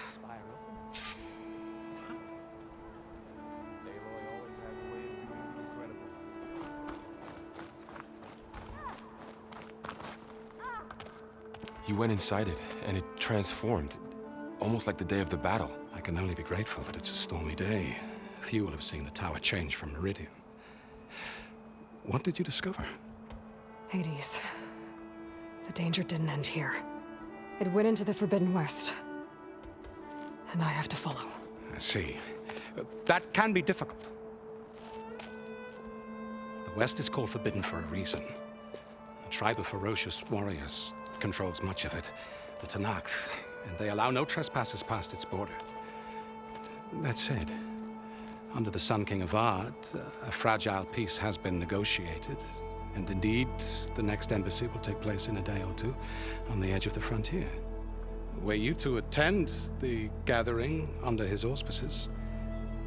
You went inside it, and it transformed. Almost like the day of the battle. I can only be grateful that it's a stormy day. Few will have seen the tower change from Meridian. What did you discover? Hades. The danger didn't end here. It went into the Forbidden West. And I have to follow. I see. That can be difficult. The West is called Forbidden for a reason. A tribe of ferocious warriors controls much of it, the Tenakth, and they allow no trespassers past its border. That said, under the Sun King Avad, a fragile peace has been negotiated, and indeed, the next embassy will take place in a day or two on the edge of the frontier. Were you to attend the gathering under his auspices,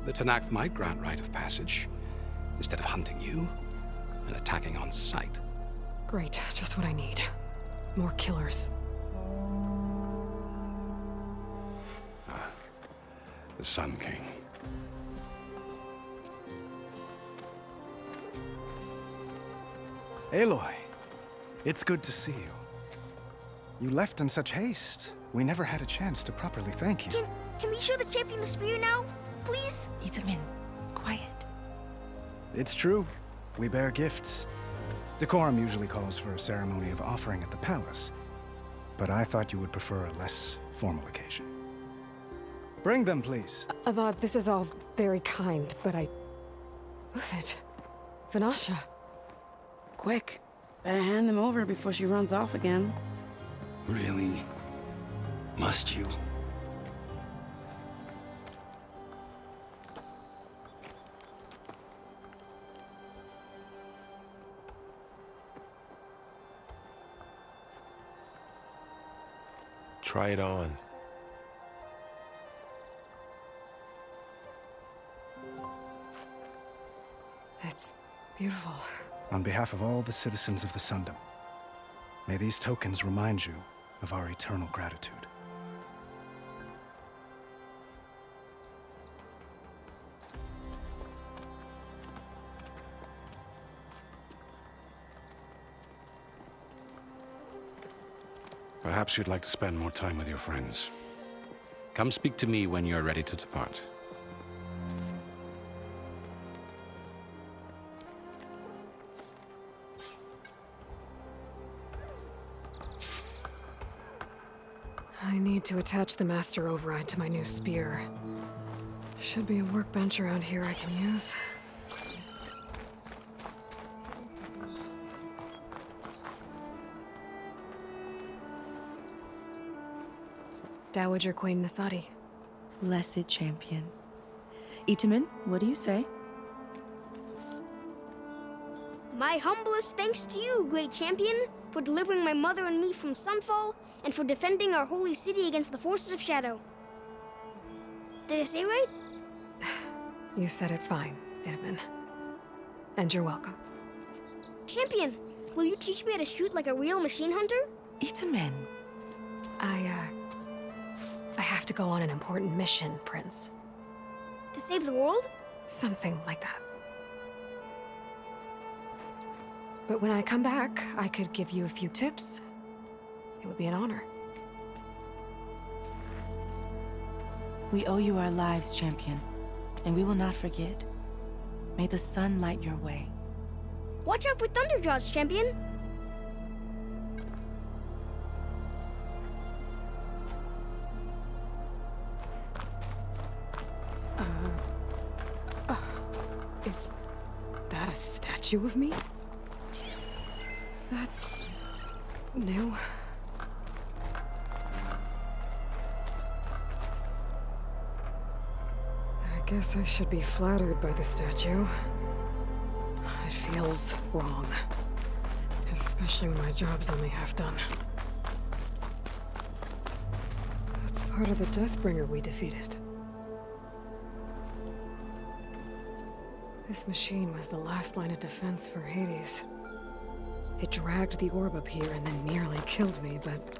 the Tenakth might grant right of passage, instead of hunting you and attacking on sight. Great, just what I need. More killers. The Sun King. Aloy, it's good to see you. You left in such haste. We never had a chance to properly thank you. Can we show the champion the spear now? Please? Itamin, quiet. It's true. We bear gifts. Decorum usually calls for a ceremony of offering at the palace, but I thought you would prefer a less formal occasion. Bring them, please. Avad, this is all very kind, but Who's it? Vanasha. Quick. Better hand them over before she runs off again. Really? Must you? Try it on. It's beautiful. On behalf of all the citizens of the Sundom, may these tokens remind you of our eternal gratitude. Perhaps you'd like to spend more time with your friends. Come speak to me when you're ready to depart. I need to attach the master override to my new spear. Should be a workbench around here I can use. Dowager Queen Nasadi. Blessed champion. Itamin, what do you say? My humblest thanks to you, great champion, for delivering my mother and me from Sunfall, and for defending our holy city against the forces of Shadow. Did I say right? You said it fine, Itamin. And you're welcome. Champion, will you teach me how to shoot like a real machine hunter? Itamin. I have to go on an important mission, Prince. To save the world? Something like that. But when I come back, I could give you a few tips. It would be an honor. We owe you our lives, champion, and we will not forget. May the sun light your way. Watch out for Thunderjaws, champion! Is that a statue of me? That's new. I guess I should be flattered by the statue. It feels wrong. Especially when my job's only half done. That's part of the Deathbringer we defeated. This machine was the last line of defense for Hades. It dragged the orb up here and then nearly killed me, but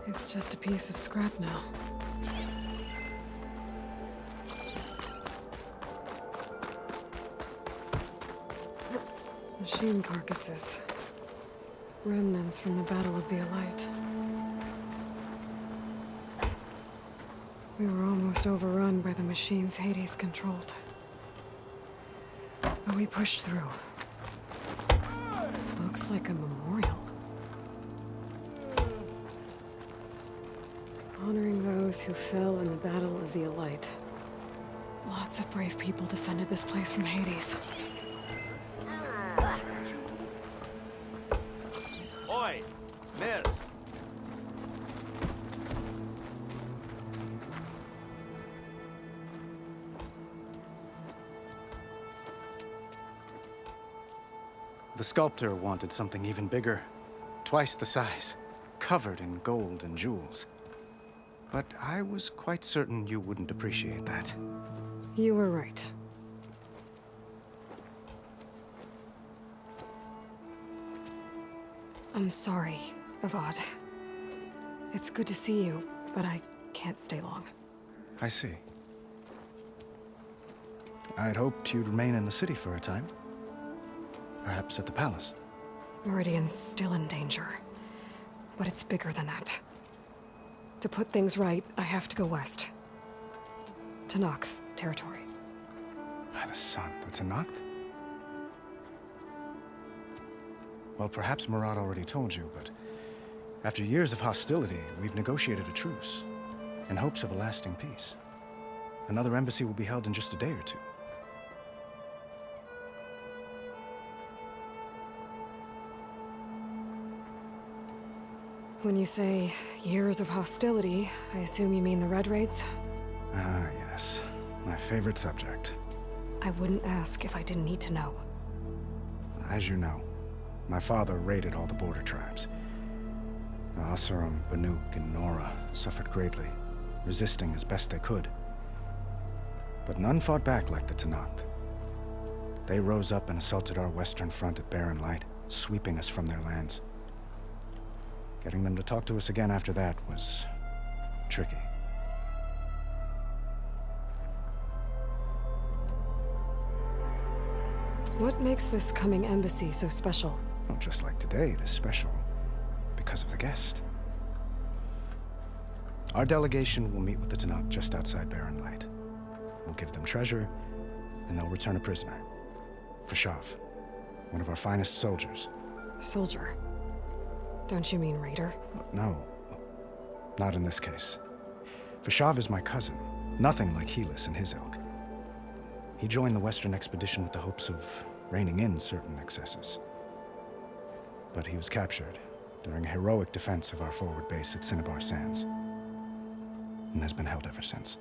it's just a piece of scrap now. Machine carcasses. Remnants from the Battle of the Elite. We were almost overrun by the machines Hades controlled. But we pushed through. Looks like a memorial. Honoring those who fell in the Battle of the Elite. Lots of brave people defended this place from Hades. Oi! Mir! The sculptor wanted something even bigger. Twice the size. Covered in gold and jewels. But I was quite certain you wouldn't appreciate that. You were right. I'm sorry, Avad. It's good to see you, but I can't stay long. I see. I'd hoped you'd remain in the city for a time. Perhaps at the palace. Meridian's still in danger. But it's bigger than that. To put things right, I have to go west. To Noct territory. By the sun, that's a Noct? Well, perhaps Murad already told you, but after years of hostility, we've negotiated a truce, in hopes of a lasting peace. Another embassy will be held in just a day or two. When you say years of hostility, I assume you mean the Red Raids? Ah, yes. My favorite subject. I wouldn't ask if I didn't need to know. As you know, my father raided all the border tribes. Asurum, Banuk, and Nora suffered greatly, resisting as best they could. But none fought back like the Tenakth. They rose up and assaulted our western front at Barren Light, sweeping us from their lands. Getting them to talk to us again after that was tricky. What makes this coming embassy so special? Well, just like today, it is special because of the guest. Our delegation will meet with the Tenakth just outside Barren Light. We'll give them treasure, and they'll return a prisoner. Fashav, one of our finest soldiers. Soldier? Don't you mean raider? No, not in this case. Fashav is my cousin, nothing like Helis and his ilk. He joined the Western expedition with the hopes of reining in certain excesses. But he was captured during a heroic defense of our forward base at Cinnabar Sands, and has been held ever since.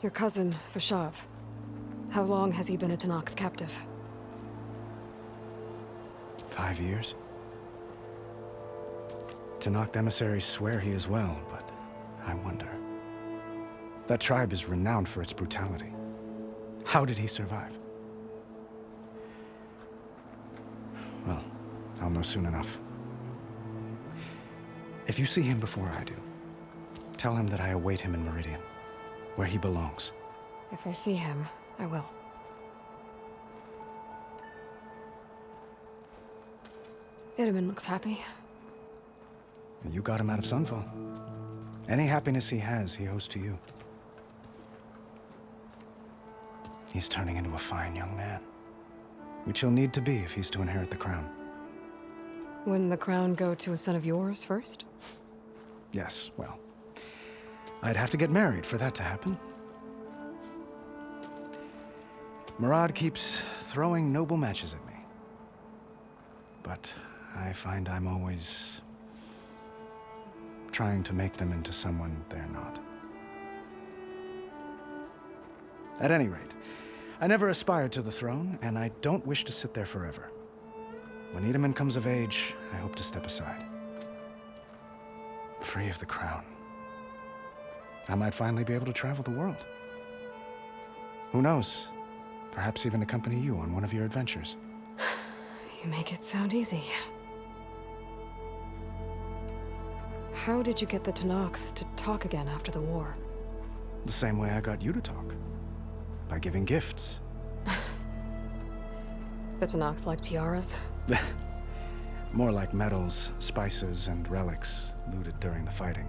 Your cousin, Fashav. How long has he been a Tenakth captive? 5 years. Tenakth emissaries swear he is well, but I wonder. That tribe is renowned for its brutality. How did he survive? Well, know soon enough. If you see him before I do, tell him that I await him in Meridian, where he belongs. If I see him, I will. Itaman looks happy. You got him out of Sunfall. Any happiness he has, he owes to you. He's turning into a fine young man, which he'll need to be if he's to inherit the crown. Wouldn't the crown go to a son of yours first? Yes, well, I'd have to get married for that to happen. Murad keeps throwing noble matches at me. But I find I'm always trying to make them into someone they're not. At any rate, I never aspired to the throne, and I don't wish to sit there forever. When Itaman comes of age, I hope to step aside. Free of the crown. I might finally be able to travel the world. Who knows? Perhaps even accompany you on one of your adventures. You make it sound easy. How did you get the Tenakth to talk again after the war? The same way I got you to talk. By giving gifts. The Tenakth like tiaras? More like medals, spices, and relics looted during the fighting.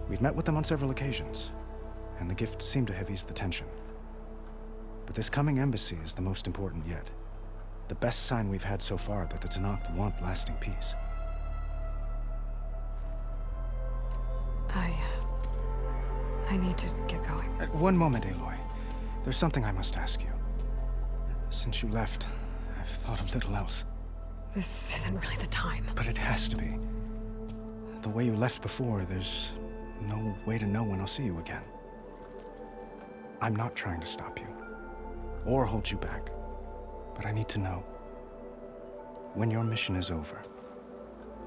We've met with them on several occasions, and the gifts seem to have eased the tension. But this coming embassy is the most important yet. The best sign we've had so far that the Tenakth want lasting peace. I need to get going. One moment, Aloy. There's something I must ask you. Since you left, I've thought of little else. This isn't really the time. But it has to be. The way you left before, there's no way to know when I'll see you again. I'm not trying to stop you, or hold you back. But I need to know, when your mission is over,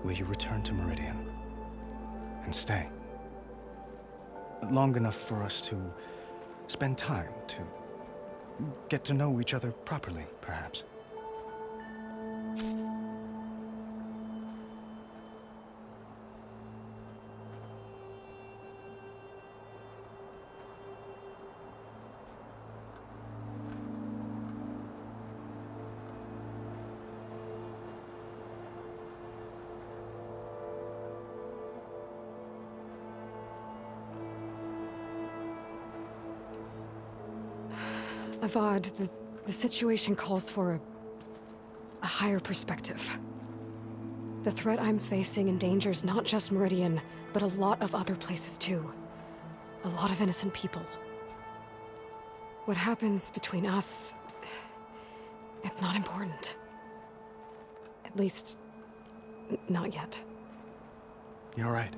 will you return to Meridian and stay? Long enough for us to spend time, to get to know each other properly, perhaps. Avad, the situation calls for a higher perspective. The threat I'm facing endangers not just Meridian, but a lot of other places too. A lot of innocent people. What happens between us, it's not important. At least, not yet. You're right.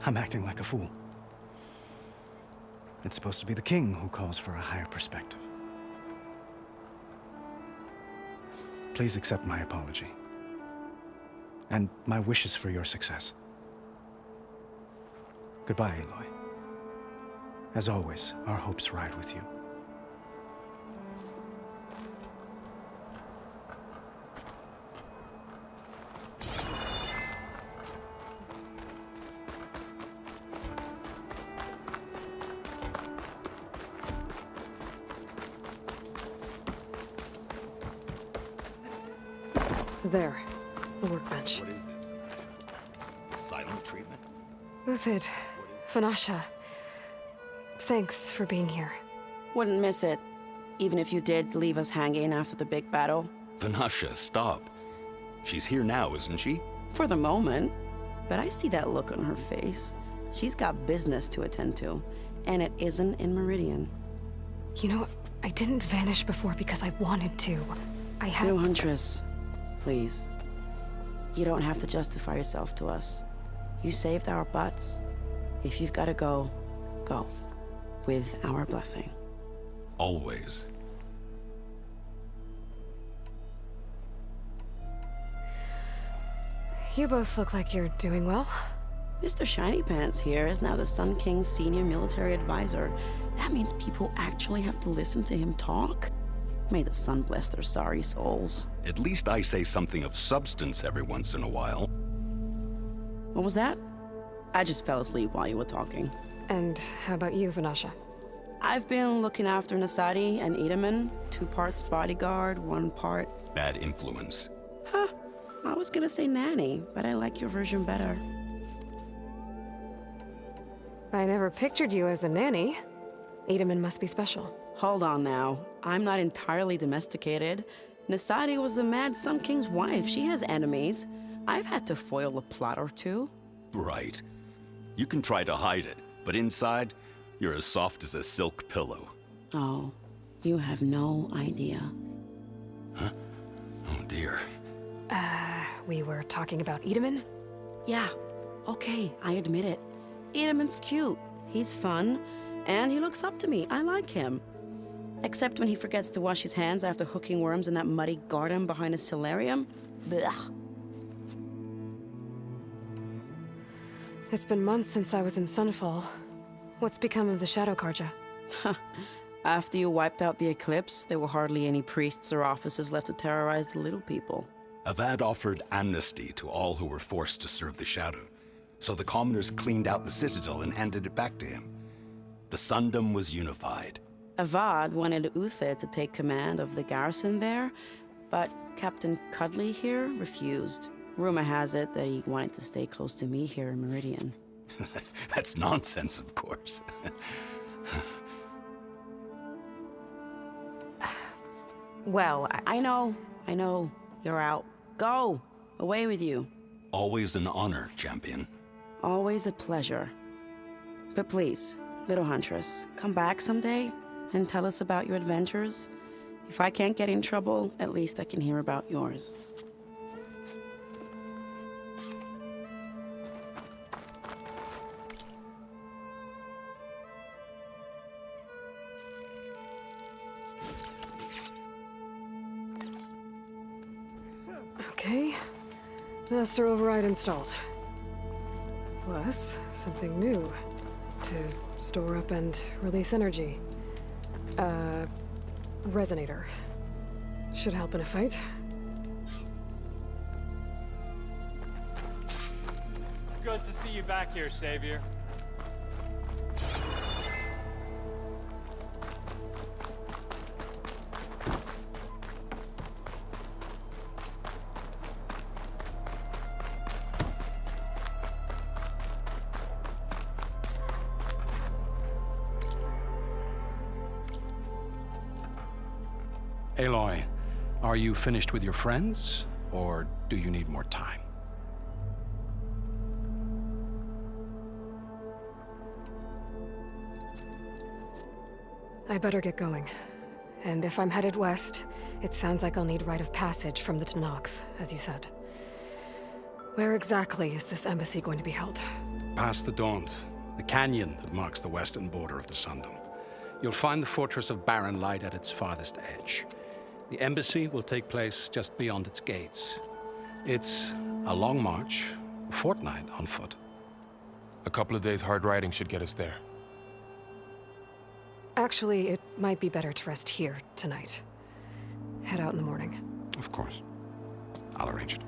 I'm acting like a fool. It's supposed to be the king who calls for a higher perspective. Please accept my apology. And my wishes for your success. Goodbye, Aloy. As always, our hopes ride with you. There, the workbench. What is this? Silent treatment? Uthid, Vanasha, thanks for being here. Wouldn't miss it, even if you did leave us hanging after the big battle. Vanasha, stop. She's here now, isn't she? For the moment. But I see that look on her face. She's got business to attend to, and it isn't in Meridian. You know, I didn't vanish before because I wanted to. I had... No, Huntress. Please. You don't have to justify yourself to us. You saved our butts. If you've got to go, go. With our blessing. Always. You both look like you're doing well. Mr. Shiny Pants here is now the Sun King's senior military advisor. That means people actually have to listen to him talk? May the sun bless their sorry souls. At least I say something of substance every once in a while. What was that? I just fell asleep while you were talking. And how about you, Vanasha? I've been looking after Nasadi and Edaman. 2 parts bodyguard, 1 part... Bad influence. Huh. I was gonna say nanny, but I like your version better. I never pictured you as a nanny. Edaman must be special. Hold on now. I'm not entirely domesticated. Nasadi was the Mad Sun King's wife. She has enemies. I've had to foil a plot or 2. Right. You can try to hide it, but inside, you're as soft as a silk pillow. Oh, you have no idea. Huh? Oh dear. We were talking about Edaman? Yeah, okay, I admit it. Edaman's cute. He's fun, and he looks up to me. I like him. Except when he forgets to wash his hands after hooking worms in that muddy garden behind his solarium. Blech. It's been months since I was in Sunfall. What's become of the Shadow Karja? After you wiped out the Eclipse, there were hardly any priests or officers left to terrorize the little people. Avad offered amnesty to all who were forced to serve the Shadow, so the commoners cleaned out the Citadel and handed it back to him. The Sundom was unified. Avad wanted Uther to take command of the garrison there, but Captain Cudley here refused. Rumor has it that he wanted to stay close to me here in Meridian. That's nonsense, of course. Well, I know. You're out. Go! Away with you. Always an honor, champion. Always a pleasure. But please, little huntress, come back someday and tell us about your adventures. If I can't get in trouble, at least I can hear about yours. Okay. Master override installed. Plus, something new. To store up and release energy. Resonator. Should help in a fight. Good to see you back here, Savior. Aloy, are you finished with your friends, or do you need more time? I better get going. And if I'm headed west, it sounds like I'll need rite of passage from the Tenakth, as you said. Where exactly is this embassy going to be held? Past the Daunt, the canyon that marks the western border of the Sundom. You'll find the fortress of Barren Light at its farthest edge. The embassy will take place just beyond its gates. It's a long march, a fortnight on foot. A couple of days hard riding should get us there. Actually, it might be better to rest here tonight. Head out in the morning. Of course. I'll arrange it.